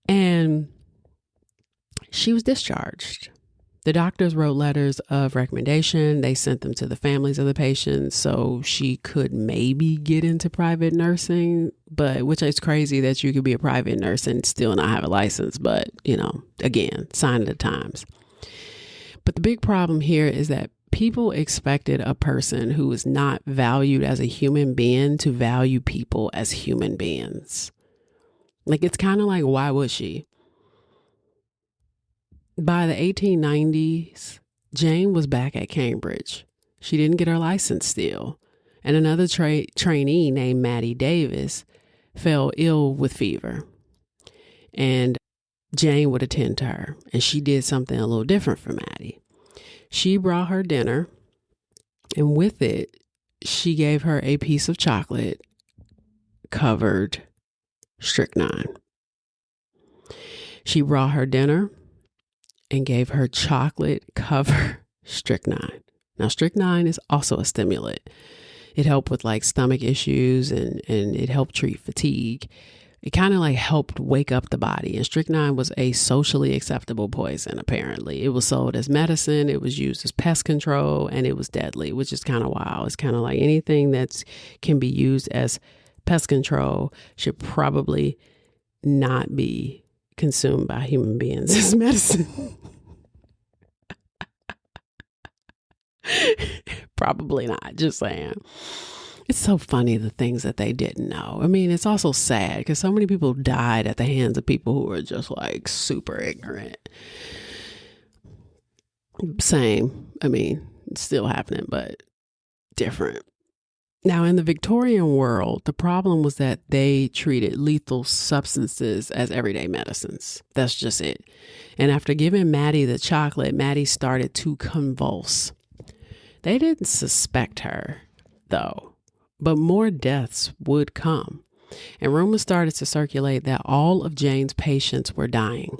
[SPEAKER 1] And she was discharged. The doctors wrote letters of recommendation. They sent them to the families of the patients so she could maybe get into private nursing, but which is crazy that you could be a private nurse and still not have a license. But, again, sign of the times. But the big problem here is that people expected a person who was not valued as a human being to value people as human beings. Like, it's kind of like, why would she? By the 1890s, Jane was back at Cambridge. She didn't get her license still. And another trainee named Maddie Davis fell ill with fever. And Jane would attend to her. And she did something a little different for Maddie. She brought her dinner. And with it, she gave her a piece of chocolate covered strychnine. She brought her dinner and gave her chocolate covered strychnine. Now, strychnine is also a stimulant. It helped with like stomach issues and it helped treat fatigue. It kind of like helped wake up the body. And strychnine was a socially acceptable poison, apparently. It was sold as medicine. It was used as pest control, and it was deadly, which is kind of wild. It's kind of like anything that can be used as pest control should probably not be consumed by human beings as medicine. Probably not, just saying. It's so funny the things that they didn't know. I mean, it's also sad because so many people died at the hands of people who were just like super ignorant. Same. I mean, it's still happening, but different. Now, in the Victorian world, the problem was that they treated lethal substances as everyday medicines. That's just it. And after giving Maddie the chocolate, Maddie started to convulse. They didn't suspect her, though, but more deaths would come. And rumors started to circulate that all of Jane's patients were dying.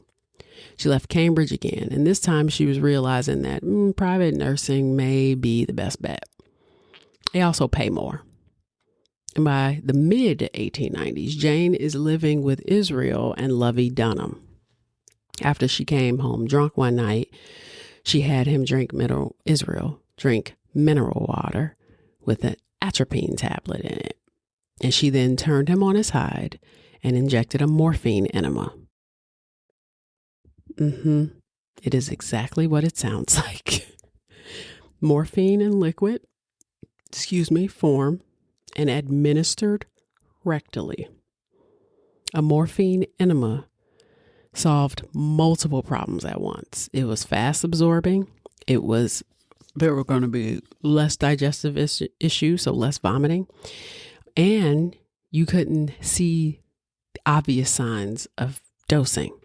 [SPEAKER 1] She left Cambridge again, and this time she was realizing that private nursing may be the best bet. They also pay more. And by the mid-1890s, Jane is living with Israel and Lovey Dunham. After she came home drunk one night, she had him drink mineral water with an atropine tablet in it. And she then turned him on his side and injected a morphine enema. It is exactly what it sounds like. Morphine in liquid, form, and administered rectally. A morphine enema solved multiple problems at once. It was fast absorbing. There were going to be less digestive issues, so less vomiting. And you couldn't see obvious signs of dosing.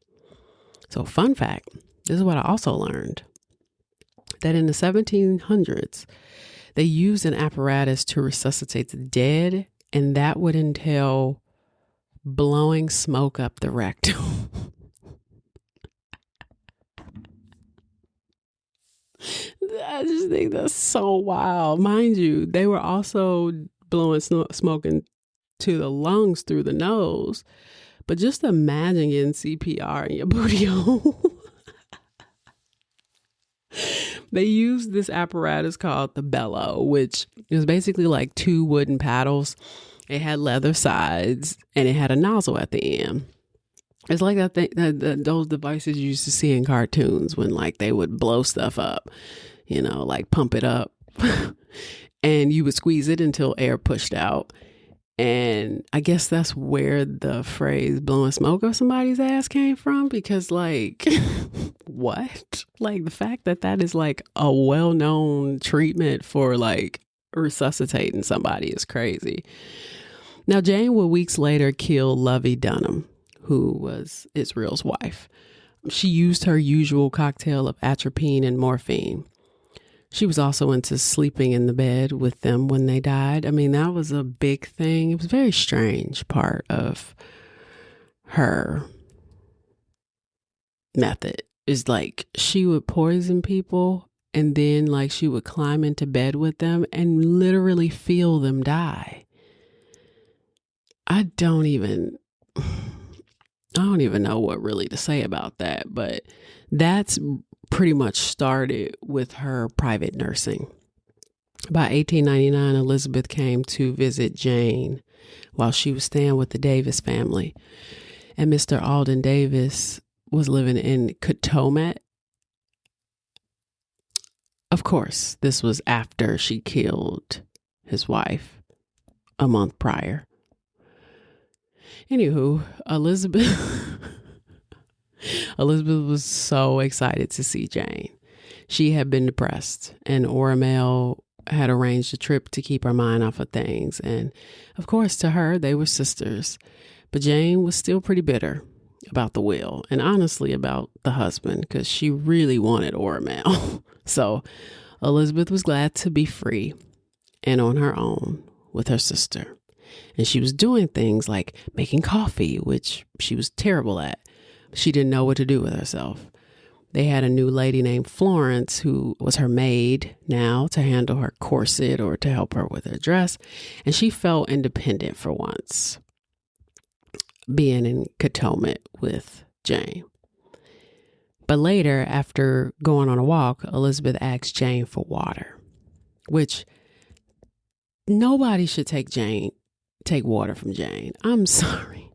[SPEAKER 1] So fun fact, this is what I also learned, that in the 1700s, they used an apparatus to resuscitate the dead, and that would entail blowing smoke up the rectum. I just think that's so wild. Mind you, they were also blowing smoke into the lungs through the nose. But just imagine getting CPR in your booty hole. They used this apparatus called the bellow, which was basically like two wooden paddles. It had leather sides and it had a nozzle at the end. It's like that thing, those devices you used to see in cartoons when like they would blow stuff up, like pump it up and you would squeeze it until air pushed out. And I guess that's where the phrase blowing smoke up somebody's ass came from, because like, what? Like the fact that is like a well-known treatment for like resuscitating somebody is crazy. Now, Jane would weeks later kill Lovey Dunham, who was Israel's wife. She used her usual cocktail of atropine and morphine. She was also into sleeping in the bed with them when they died. I mean, that was a big thing. It was a very strange part of her method. Is like she would poison people and then like she would climb into bed with them and literally feel them die. I don't even know what really to say about that, but that's pretty much started with her private nursing. By 1899, Elizabeth came to visit Jane while she was staying with the Davis family. And Mr. Alden Davis was living in Katomet. Of course, this was after she killed his wife a month prior. Anywho, Elizabeth was so excited to see Jane. She had been depressed, and Oramel had arranged a trip to keep her mind off of things. And of course, to her, they were sisters. But Jane was still pretty bitter about the will, and honestly about the husband, because she really wanted Oramel. So Elizabeth was glad to be free and on her own with her sister. And she was doing things like making coffee, which she was terrible at. She didn't know what to do with herself. They had a new lady named Florence who was her maid now to handle her corset or to help her with her dress. And she felt independent for once, being in Katomet with Jane. But later, after going on a walk, Elizabeth asked Jane for water, which nobody should take water from Jane. I'm sorry.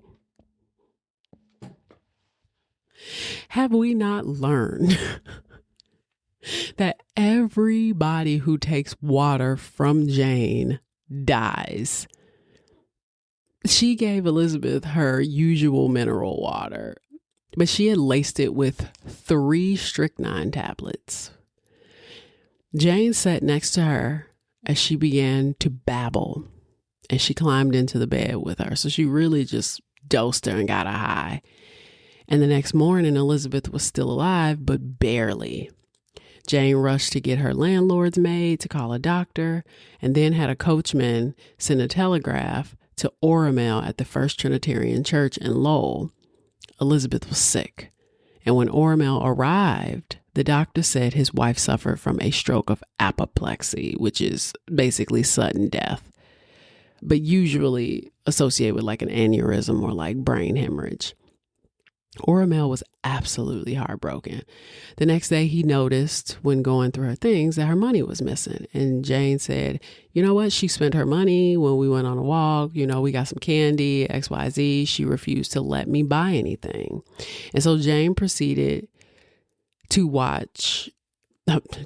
[SPEAKER 1] Have we not learned that everybody who takes water from Jane dies? She gave Elizabeth her usual mineral water, but she had laced it with 3 strychnine tablets. Jane sat next to her as she began to babble, and she climbed into the bed with her. So she really just dosed her and got a high. And the next morning, Elizabeth was still alive, but barely. Jane rushed to get her landlord's maid to call a doctor, and then had a coachman send a telegraph to Oramel at the First Trinitarian Church in Lowell. Elizabeth was sick, and when Oramel arrived, the doctor said his wife suffered from a stroke of apoplexy, which is basically sudden death, but usually associated with like an aneurysm or like brain hemorrhage. Oramel was absolutely heartbroken. The next day he noticed when going through her things that her money was missing. And Jane said, you know what? She spent her money when we went on a walk. You know, we got some candy, XYZ. She refused to let me buy anything. And so Jane proceeded to watch,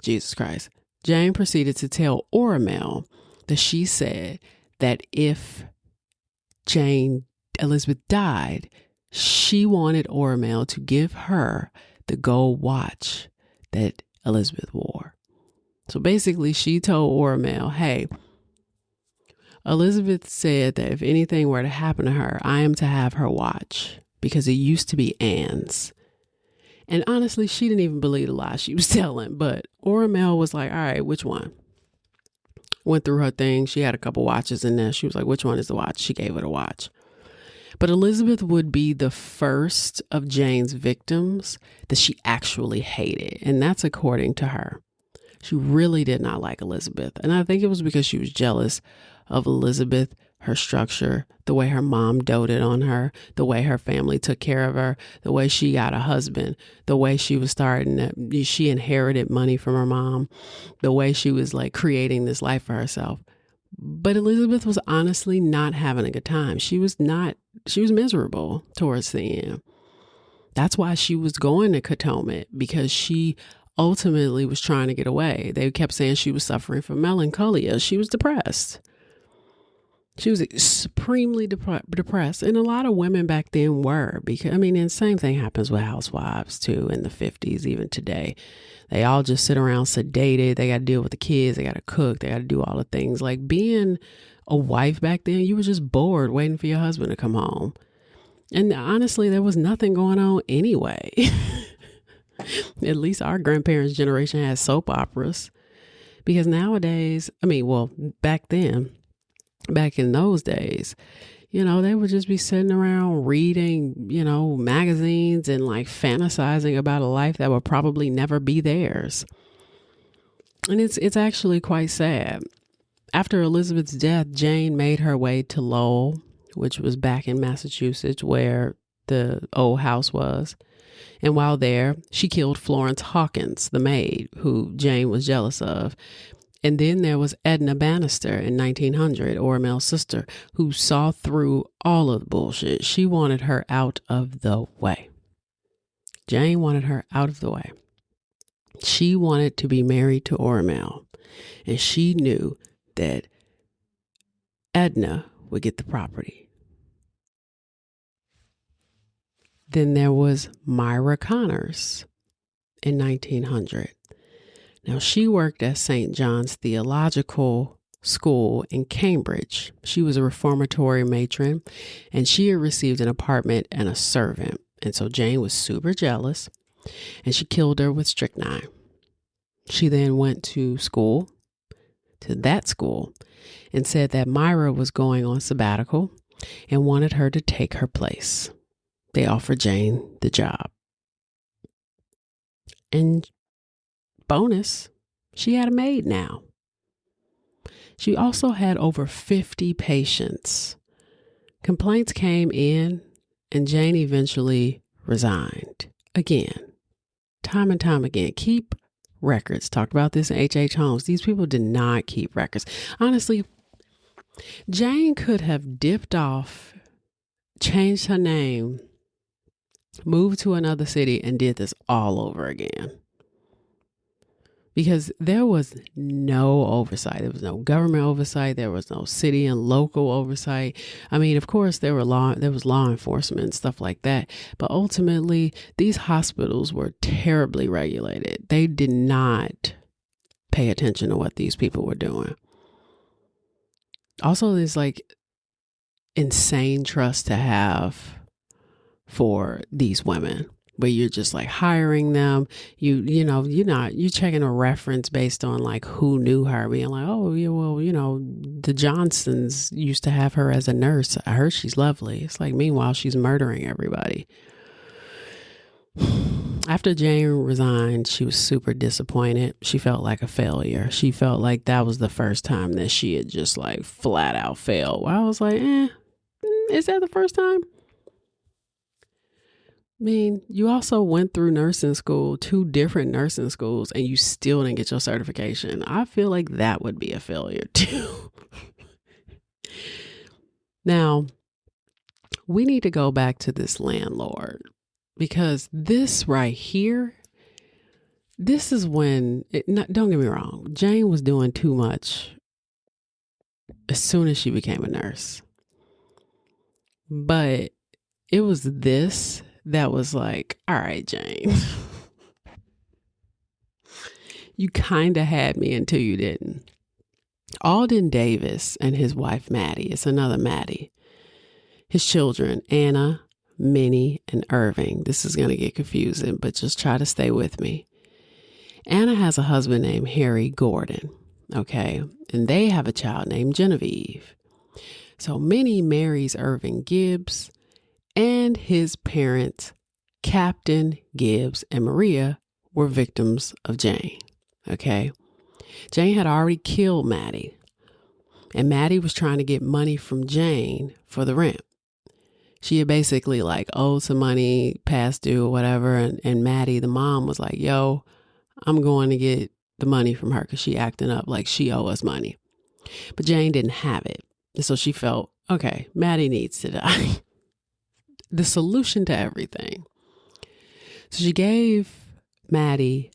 [SPEAKER 1] Jesus Christ. Jane proceeded to tell Oramel that she said that if Elizabeth died, she wanted Oramel to give her the gold watch that Elizabeth wore. So basically, she told Oramel, hey, Elizabeth said that if anything were to happen to her, I am to have her watch because it used to be Anne's. And honestly, she didn't even believe the lie she was telling. But Oramel was like, all right, which one? Went through her thing. She had a couple watches in there. She was like, which one is the watch? She gave her the watch. But Elizabeth would be the first of Jane's victims that she actually hated. And that's according to her. She really did not like Elizabeth. And I think it was because she was jealous of Elizabeth, her structure, the way her mom doted on her, the way her family took care of her, the way she got a husband, the way she was she inherited money from her mom, the way she was like creating this life for herself. But Elizabeth was honestly not having a good time. She was miserable towards the end. That's why she was going to Katomet, because she ultimately was trying to get away. They kept saying she was suffering from melancholia. She was depressed. She was supremely depressed. And a lot of women back then were, because, I mean, and the same thing happens with housewives too in the 50s, even today. They all just sit around sedated. They got to deal with the kids. They got to cook. They got to do all the things. Like being a wife back then, you were just bored waiting for your husband to come home. And honestly, there was nothing going on anyway. At least our grandparents' generation had soap operas. Because nowadays, back then, back in those days, they would just be sitting around reading, magazines and like fantasizing about a life that would probably never be theirs. And it's actually quite sad. After Elizabeth's death, Jane made her way to Lowell, which was back in Massachusetts where the old house was. And while there, she killed Florence Hawkins, the maid, who Jane was jealous of. And then there was Edna Bannister in 1900, Ormel's sister, who saw through all of the bullshit. She wanted her out of the way. Jane wanted her out of the way. She wanted to be married to Ormel, and she knew that Edna would get the property. Then there was Myra Connors in 1900. Now, she worked at St. John's Theological School in Cambridge. She was a reformatory matron, and she had received an apartment and a servant. And so Jane was super jealous, and she killed her with strychnine. She then went to that school, and said that Myra was going on sabbatical and wanted her to take her place. They offered Jane the job. And bonus, she had a maid now. She also had over 50 patients. Complaints came in, and Jane eventually resigned. Again, time and time again. Keep records. Talked about this in H.H. Holmes. These people did not keep records. Honestly, Jane could have dipped off, changed her name, moved to another city, and did this all over again. Because there was no oversight. There was no government oversight. There was no city and local oversight. I mean, of course, there was law enforcement and stuff like that. But ultimately, these hospitals were terribly regulated. They did not pay attention to what these people were doing. Also, there's like insane trust to have for these women, where you're just like hiring them. You're checking a reference based on like who knew her, being like, oh yeah, well, the Johnsons used to have her as a nurse. I heard she's lovely. It's like, meanwhile, she's murdering everybody. After Jane resigned, she was super disappointed. She felt like a failure. She felt like that was the first time that she had just like flat out failed. I was like, is that the first time? I mean, you also went through nursing school, 2 different nursing schools, and you still didn't get your certification. I feel like that would be a failure too. Now, we need to go back to this landlord, because this right here, this is when, don't get me wrong, Jane was doing too much as soon as she became a nurse. But it was this that was like, all right, Jane, you kind of had me until you didn't. Alden Davis and his wife, Maddie, it's another Maddie. His children, Anna, Minnie, and Irving. This is going to get confusing, but just try to stay with me. Anna has a husband named Harry Gordon, okay? And they have a child named Genevieve. So Minnie marries Irving Gibbs, and his parents, Captain Gibbs and Maria, were victims of Jane, okay? Jane had already killed Maddie, and Maddie was trying to get money from Jane for the rent. She had basically like owed some money, past due or whatever, and Maddie, the mom, was like, yo, I'm going to get the money from her because she acting up like she owe us money. But Jane didn't have it, and so she felt, okay, Maddie needs to die. The solution to everything. So she gave Maddie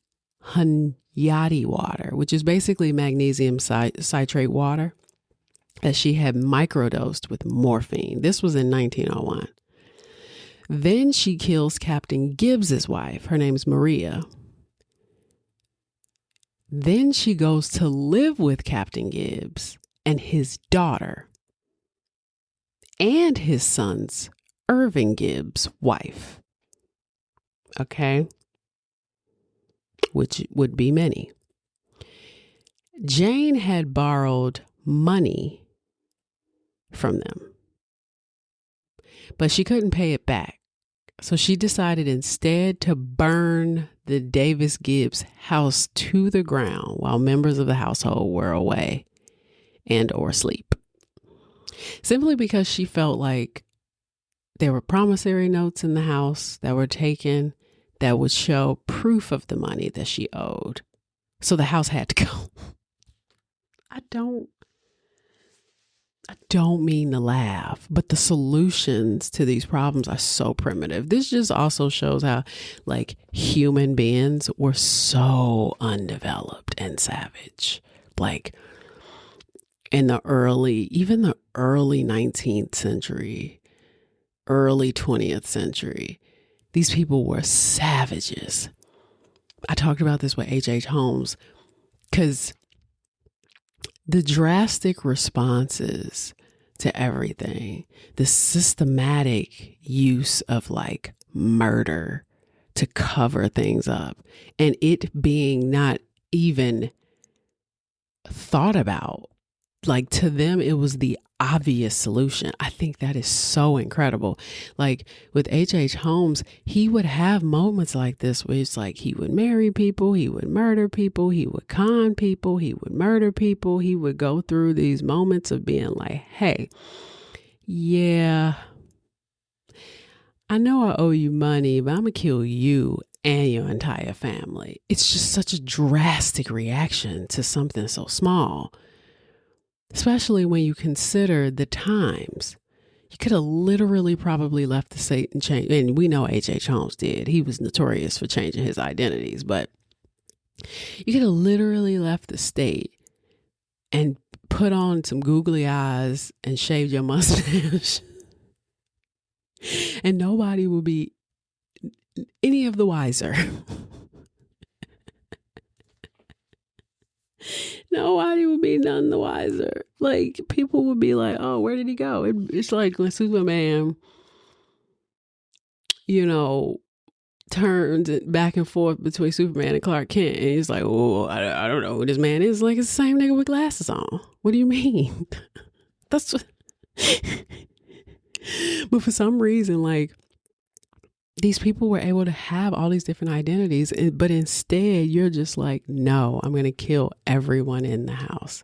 [SPEAKER 1] Hunyadi water, which is basically magnesium citrate water that she had microdosed with morphine. This was in 1901. Then she kills Captain Gibbs's wife. Her name's Maria. Then she goes to live with Captain Gibbs and his daughter and his son's Irving Gibbs' wife, okay, which would be Minnie. Jane had borrowed money from them, but she couldn't pay it back. So she decided instead to burn the Davis Gibbs house to the ground while members of the household were away and or asleep. Simply because she felt like there were promissory notes in the house that were taken that would show proof of the money that she owed. So the house had to go. I don't mean to laugh, but the solutions to these problems are so primitive. This just also shows how like human beings were so undeveloped and savage. Like in the early 19th century, early 20th century, these people were savages. I talked about this with H.H. Holmes because the drastic responses to everything, the systematic use of like murder to cover things up, and it being not even thought about, like to them, it was the obvious solution. I think that is so incredible. Like with H.H. Holmes, he would have moments like this where it's like he would marry people, he would murder people, he would con people, he would murder people. He would go through these moments of being like, hey, yeah, I know I owe you money, but I'm going to kill you and your entire family. It's just such a drastic reaction to something so small. Especially when you consider the times. You could have literally probably left the state and changed. And we know H.H. Holmes did. He was notorious for changing his identities. But you could have literally left the state and put on some googly eyes and shaved your mustache. And nobody will be any of the wiser. Nobody would be none the wiser. Like people would be like, oh, where did he go? It's like when Superman, turns back and forth between Superman and Clark Kent. And he's like, oh, I don't know who this man is. Like, it's the same nigga with glasses on. What do you mean? That's what... But for some reason, like, these people were able to have all these different identities, but instead you're just like, no, I'm going to kill everyone in the house.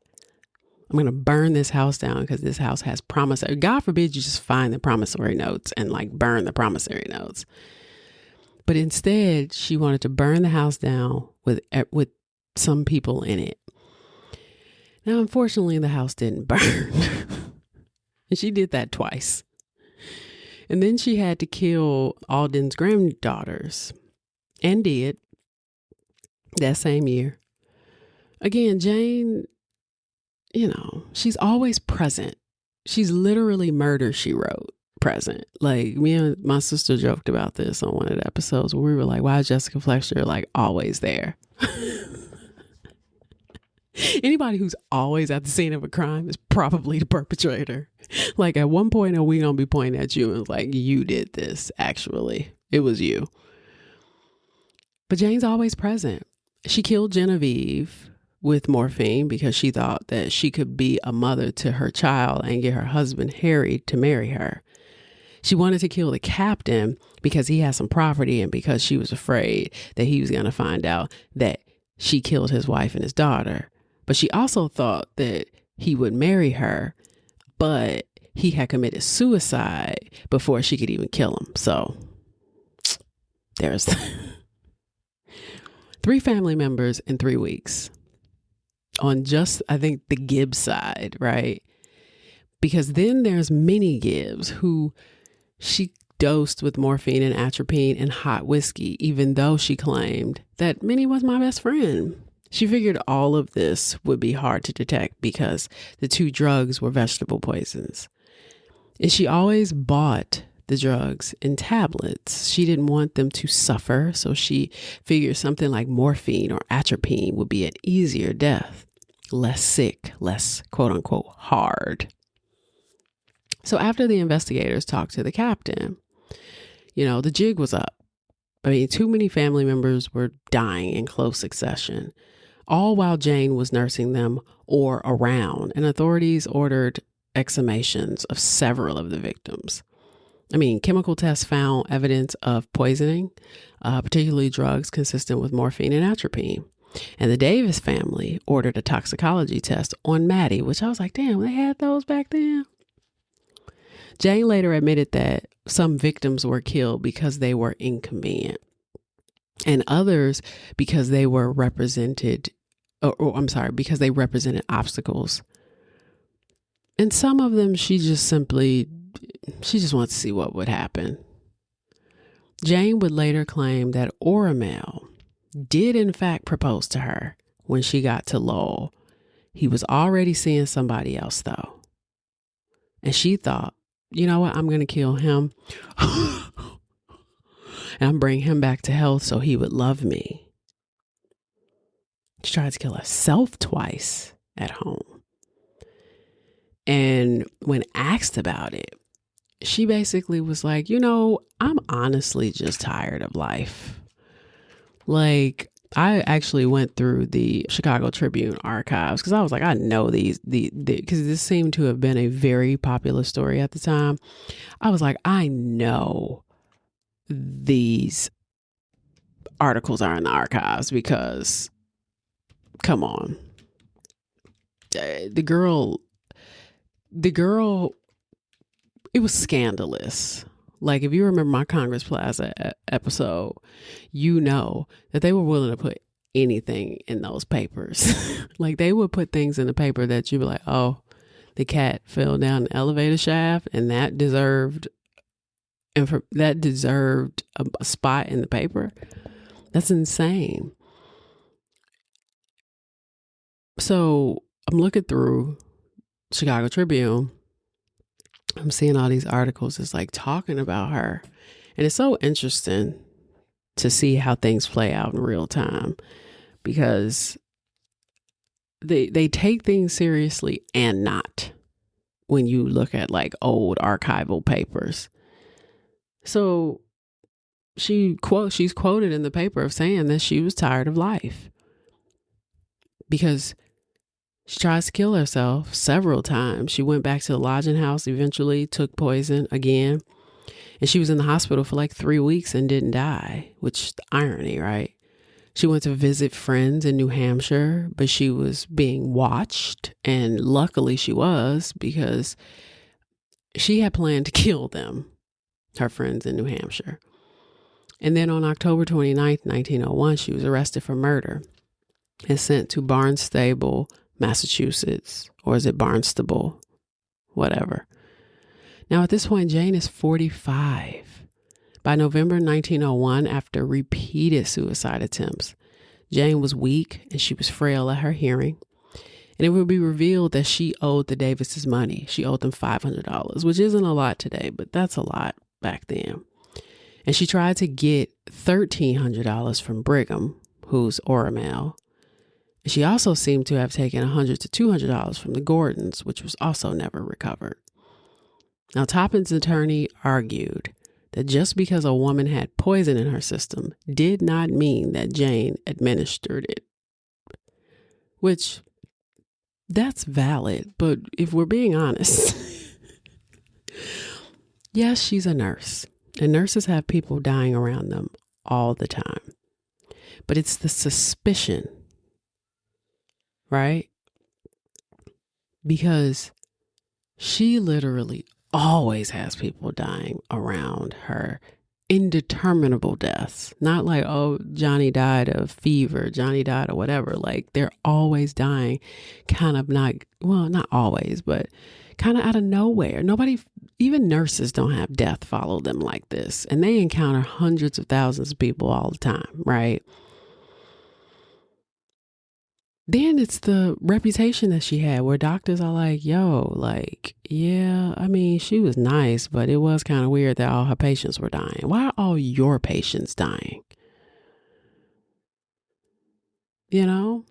[SPEAKER 1] I'm going to burn this house down because this house has promissory. God forbid you just find the promissory notes and like burn the promissory notes. But instead she wanted to burn the house down with some people in it. Now, unfortunately, the house didn't burn. And she did that twice. And then she had to kill Alden's granddaughters, and did that same year. Again, Jane, she's always present. She's literally murder, she wrote, present. Like me and my sister joked about this on one of the episodes where we were like, why is Jessica Fletcher like always there? Anybody who's always at the scene of a crime is probably the perpetrator. Like at one point, are we going to be pointing at you and it's like, you did this, actually. It was you. But Jane's always present. She killed Genevieve with morphine because she thought that she could be a mother to her child and get her husband Harry to marry her. She wanted to kill the captain because he had some property and because she was afraid that he was going to find out that she killed his wife and his daughter. But she also thought that he would marry her, but he had committed suicide before she could even kill him. So there's 3 family members in 3 weeks on just, I think, the Gibbs side, right? Because then there's Minnie Gibbs, who she dosed with morphine and atropine and hot whiskey, even though she claimed that Minnie was my best friend. She figured all of this would be hard to detect because the 2 drugs were vegetable poisons. And she always bought the drugs in tablets. She didn't want them to suffer, so she figured something like morphine or atropine would be an easier death, less sick, less quote unquote hard. So after the investigators talked to the captain, the jig was up. I mean, too many family members were dying in close succession, all while Jane was nursing them or around, and authorities ordered exhumations of several of the victims. Chemical tests found evidence of poisoning, particularly drugs consistent with morphine and atropine. And the Davis family ordered a toxicology test on Maddie, which I was like, damn, they had those back then. Jane later admitted that some victims were killed because they were inconvenient, and others because they were because they represented obstacles. And some of them, she just wanted to see what would happen. Jane would later claim that Oramel did in fact propose to her when she got to Lowell. He was already seeing somebody else though. And she thought, you know what, I'm going to kill him and bring him back to health so he would love me. She tried to kill herself twice at home. And when asked about it, she basically was like, I'm honestly just tired of life. Like, I actually went through the Chicago Tribune archives because I was like, I know these, because this seemed to have been a very popular story at the time. I was like, I know these articles are in the archives because, come on, the girl, it was scandalous. Like, if you remember my Congress Plaza episode, you know that they were willing to put anything in those papers. Like, they would put things in the paper that you'd be like, oh, the cat fell down the elevator shaft and that deserved a spot in the paper. That's insane. So I'm looking through Chicago Tribune. I'm seeing all these articles. It's like talking about her. And it's so interesting to see how things play out in real time, because they take things seriously and not when you look at like old archival papers. So she's quoted in the paper of saying that she was tired of life because she tries to kill herself several times. She went back to the lodging house, eventually took poison again. And she was in the hospital for like 3 weeks and didn't die, which is the irony, right? She went to visit friends in New Hampshire, but she was being watched. And luckily she was, because she had planned to kill them, her friends in New Hampshire. And then on October 29th, 1901, she was arrested for murder and sent to Barnstable, Massachusetts, or is it Barnstable? Whatever. Now, at this point, Jane is 45. By November 1901, after repeated suicide attempts, Jane was weak and she was frail at her hearing. And it would be revealed that she owed the Davises money. She owed them $500, which isn't a lot today, but that's a lot back then. And she tried to get $1,300 from Brigham, who's Oramel. She also seemed to have taken $100 to $200 from the Gordons, which was also never recovered. Now, Toppin's attorney argued that just because a woman had poison in her system did not mean that Jane administered it. Which, that's valid, but if we're being honest, yes, she's a nurse, and nurses have people dying around them all the time. But it's the suspicion, right? Because she literally always has people dying around her, indeterminable deaths. Not like, oh, Johnny died of fever, Johnny died of whatever. Like, they're always dying, kind of not always, but kind of out of nowhere. Nobody, even nurses don't have death follow them like this. And they encounter hundreds of thousands of people all the time, right? Then it's the reputation that she had, where doctors are like, yo, like, yeah, I mean, she was nice, but it was kind of weird that all her patients were dying. Why are all your patients dying? You know?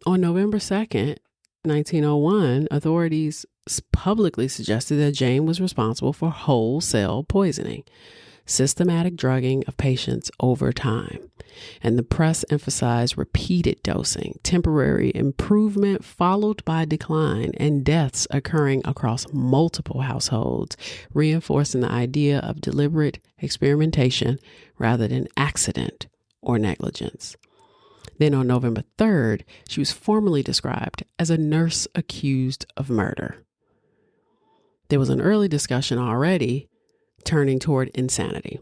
[SPEAKER 1] On November 2nd, 1901, authorities publicly suggested that Jane was responsible for wholesale poisoning. systematic drugging of patients over time. And the press emphasized repeated dosing, temporary improvement followed by decline, and deaths occurring across multiple households, reinforcing the idea of deliberate experimentation rather than accident or negligence. Then on November 3rd, she was formally described as a nurse accused of murder. There was an early discussion already turning toward insanity.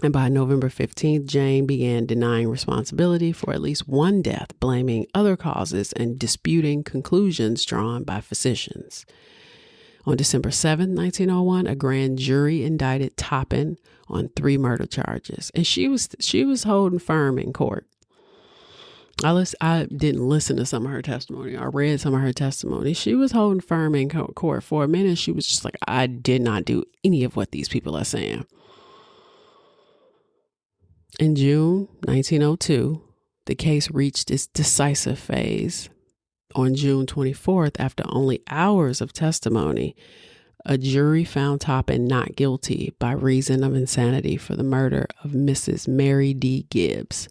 [SPEAKER 1] And by November 15th, Jane began denying responsibility for at least one death, blaming other causes and disputing conclusions drawn by physicians. On December 7, 1901, a grand jury indicted Toppan on 3 murder charges, and she was holding firm in court. I didn't listen to some of her testimony. I read some of her testimony. She was holding firm in court for a minute. She was just like, I did not do any of what these people are saying. In June 1902, the case reached its decisive phase. On June 24th, after only hours of testimony, a jury found Toppan not guilty by reason of insanity for the murder of Mrs. Mary D. Gibbs.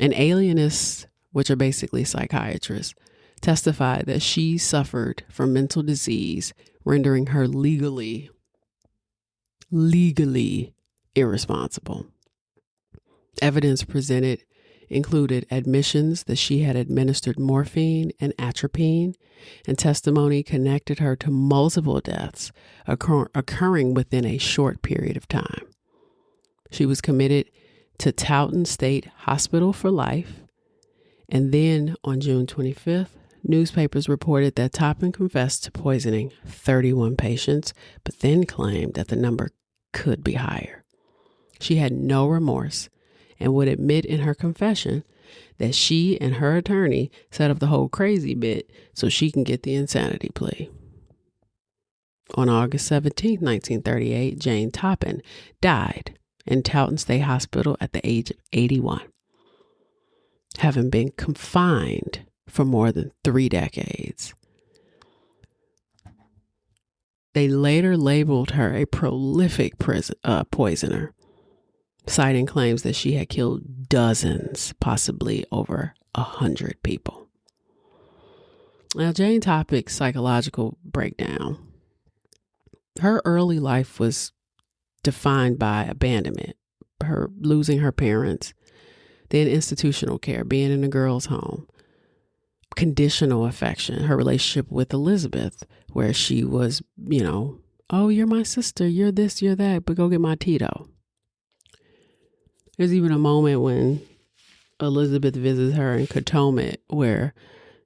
[SPEAKER 1] And alienists, which are basically psychiatrists, testified that she suffered from mental disease, rendering her legally irresponsible. Evidence presented included admissions that she had administered morphine and atropine, and testimony connected her to multiple deaths occurring within a short period of time. She was committed to Taunton State Hospital for life, and then on June 25th, newspapers reported that Toppan confessed to poisoning 31 patients, but then claimed that the number could be higher. She had no remorse and would admit in her confession that she and her attorney set up the whole crazy bit so she can get the insanity plea. On August 17, 1938, Jane Toppan died in Taunton State Hospital at the age of 81, having been confined for more than 3 decades. They later labeled her a prolific poisoner, citing claims that she had killed dozens, possibly over 100 people. Now, Jane Toppan's psychological breakdown. Her early life was defined by abandonment, her losing her parents, then institutional care, being in a girl's home, conditional affection, her relationship with Elizabeth, where she was, oh, you're my sister, you're this, you're that, but go get my Tito. There's even a moment when Elizabeth visits her in Potomac where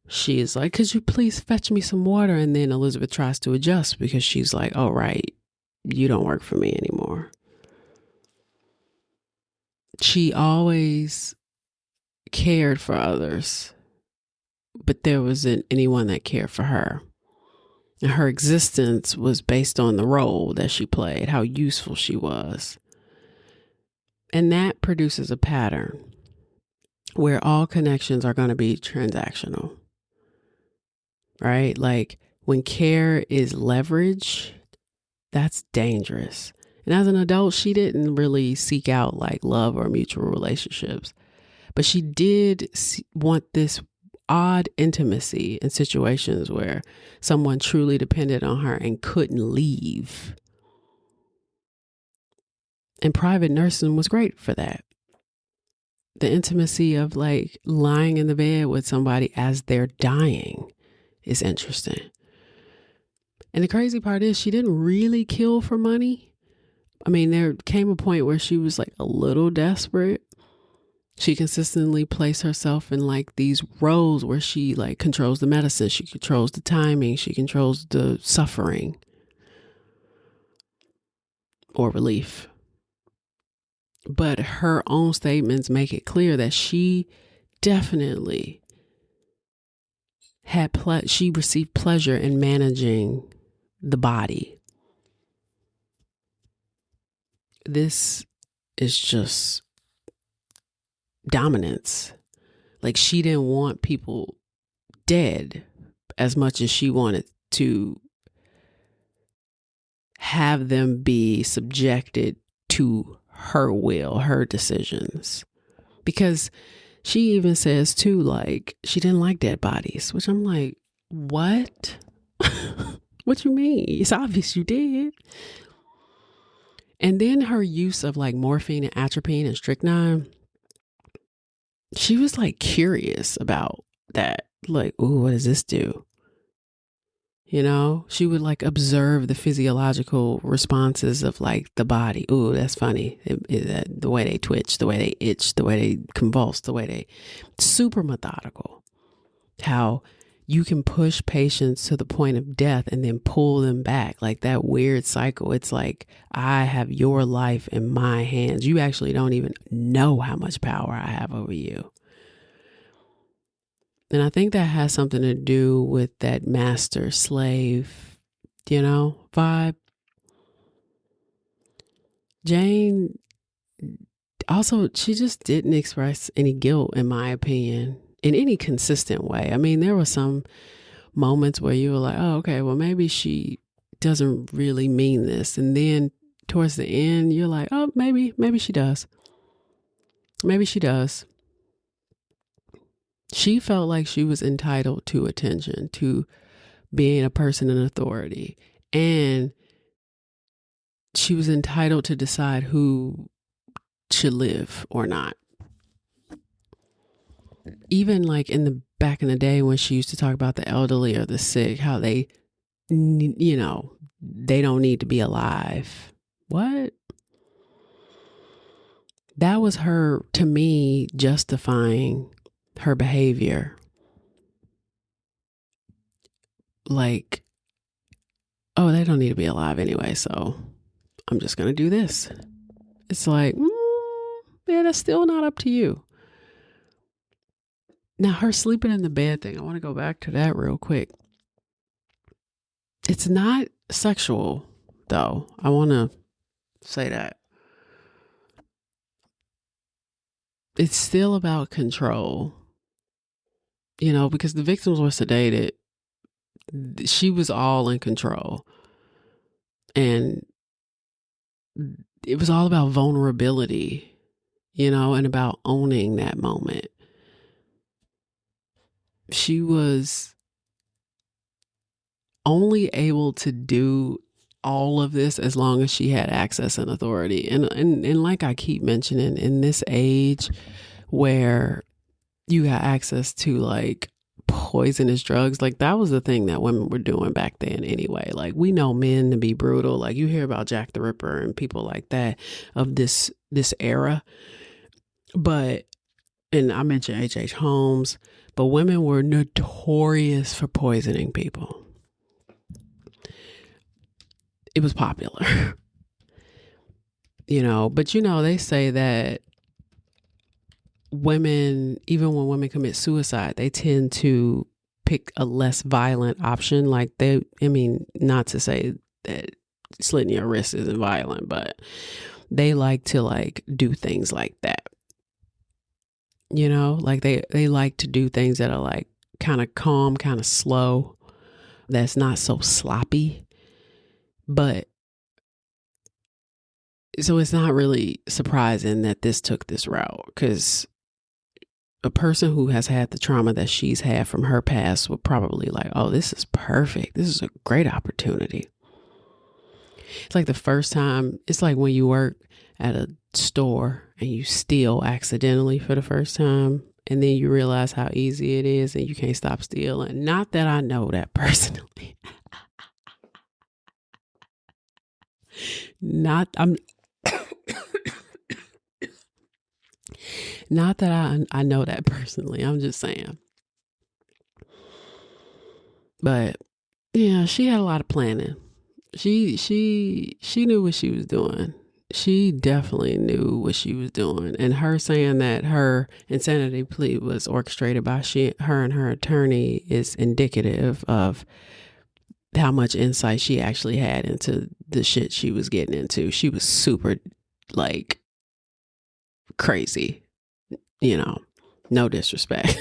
[SPEAKER 1] she is like, could you please fetch me some water? And then Elizabeth tries to adjust because she's like, oh, right, you don't work for me anymore. She always cared for others, but there wasn't anyone that cared for her. And her existence was based on the role that she played, how useful she was. And that produces a pattern where all connections are going to be transactional, right? Like when care is leverage, that's dangerous. And as an adult, she didn't really seek out like love or mutual relationships, but she did want this odd intimacy in situations where someone truly depended on her and couldn't leave. And private nursing was great for that. The intimacy of like lying in the bed with somebody as they're dying is interesting. And the crazy part is she didn't really kill for money. I mean, there came a point where she was like a little desperate. She consistently placed herself in like these roles where she like controls the medicine, she controls the timing, she controls the suffering or relief. But her own statements make it clear that she definitely had she received pleasure in managing the body. This is just dominance. Like she didn't want people dead as much as she wanted to have them be subjected to her will, her decisions. Because she even says too, like, she didn't like dead bodies, which I'm like, what? What you mean? It's obvious you did. And then her use of like morphine and atropine and strychnine, she was like curious about that. Like, ooh, what does this do? You know, she would like observe the physiological responses of like the body. Ooh, that's funny. The way they twitch, the way they itch, the way they convulse, the way they super methodical. How you can push patients to the point of death and then pull them back, like that weird cycle. It's like, I have your life in my hands. You actually don't even know how much power I have over you. And I think that has something to do with that master slave, vibe. Jane also, she just didn't express any guilt, in my opinion, in any consistent way. I mean, there were some moments where you were like, oh, okay, well, maybe she doesn't really mean this. And then towards the end, you're like, oh, maybe she does. Maybe she does. She felt like she was entitled to attention, to being a person in authority. And she was entitled to decide who should live or not. Even like back in the day when she used to talk about the elderly or the sick, how they, they don't need to be alive. What? That was her, to me, justifying her behavior. Like, oh, they don't need to be alive anyway, so I'm just going to do this. It's like, yeah, that's still not up to you. Now, her sleeping in the bed thing, I want to go back to that real quick. It's not sexual, though. I want to say that. It's still about control, because the victims were sedated. She was all in control. And it was all about vulnerability, and about owning that moment. She was only able to do all of this as long as she had access and authority. And like I keep mentioning, in this age where you got access to like poisonous drugs, like that was the thing that women were doing back then anyway. Like, we know men to be brutal. Like, you hear about Jack the Ripper and people like that of this era. And I mentioned H.H. Holmes, but women were notorious for poisoning people. It was popular, but they say that women, even when women commit suicide, they tend to pick a less violent option. Like not to say that slitting your wrist isn't violent, but they like to like do things like that. Like they like to do things that are like kind of calm, kind of slow, that's not so sloppy. But so it's not really surprising that this took this route, because a person who has had the trauma that she's had from her past would probably like, oh, this is perfect. This is a great opportunity. It's like the first time, it's like when you work at a store and you steal accidentally for the first time, and then you realize how easy it is and you can't stop stealing. Not that I know that personally. Not that I know that personally. I'm just saying. But yeah, she had a lot of planning. She knew what she was doing. She definitely knew what she was doing. And her saying that her insanity plea was orchestrated by her and her attorney is indicative of how much insight she actually had into the shit she was getting into. She was super like crazy, no disrespect.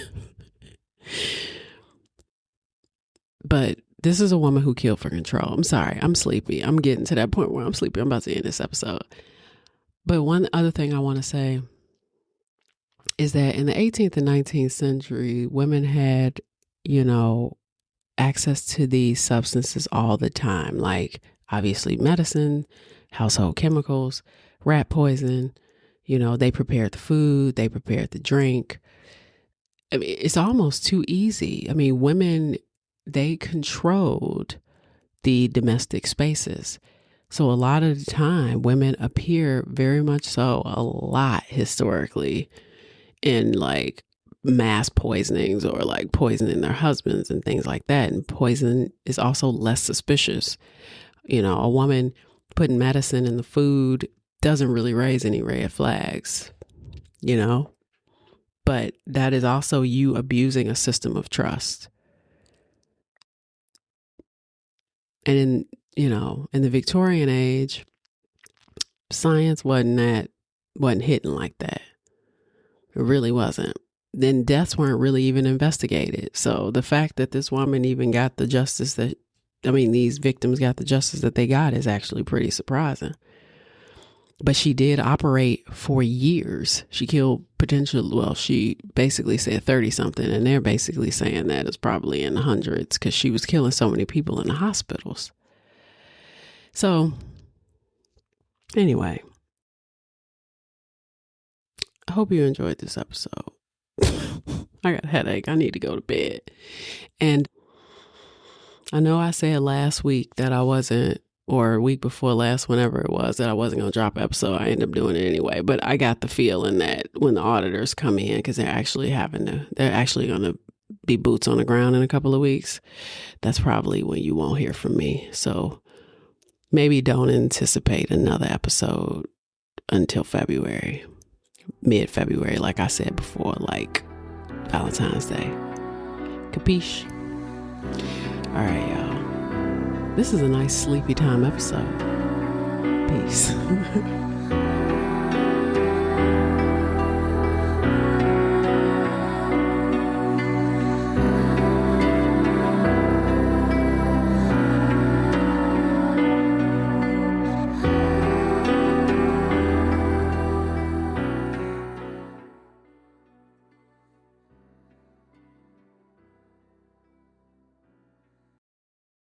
[SPEAKER 1] But this is a woman who killed for control. I'm sorry. I'm sleepy. I'm getting to that point where I'm sleepy. I'm about to end this episode. But one other thing I want to say is that in the 18th and 19th century, women had, access to these substances all the time, like obviously medicine, household chemicals, rat poison. They prepared the food, they prepared the drink. I mean, it's almost too easy. I mean, women, they controlled the domestic spaces. So a lot of the time, women appear very much so, a lot historically, in like mass poisonings or like poisoning their husbands and things like that. And poison is also less suspicious. A woman putting medicine in the food doesn't really raise any red flags, but that is also you abusing a system of trust. And in the Victorian age, science wasn't hitting like that. It really wasn't. Then deaths weren't really even investigated. So the fact that this woman even got the justice these victims got the justice that they got is actually pretty surprising. But she did operate for years. She killed she basically said 30 something, and they're basically saying that it's probably in the hundreds because she was killing so many people in the hospitals. So anyway, I hope you enjoyed this episode. I got a headache. I need to go to bed. And I know I said last week that I wasn't, or a week before last, whenever it was, that I wasn't going to drop an episode. I ended up doing it anyway. But I got the feeling that when the auditors come in, because they're actually going to be boots on the ground in a couple of weeks, that's probably when you won't hear from me. So maybe don't anticipate another episode until February, mid-February, like I said before, like Valentine's Day. Capiche? All right, y'all. This is a nice sleepy time episode. Peace.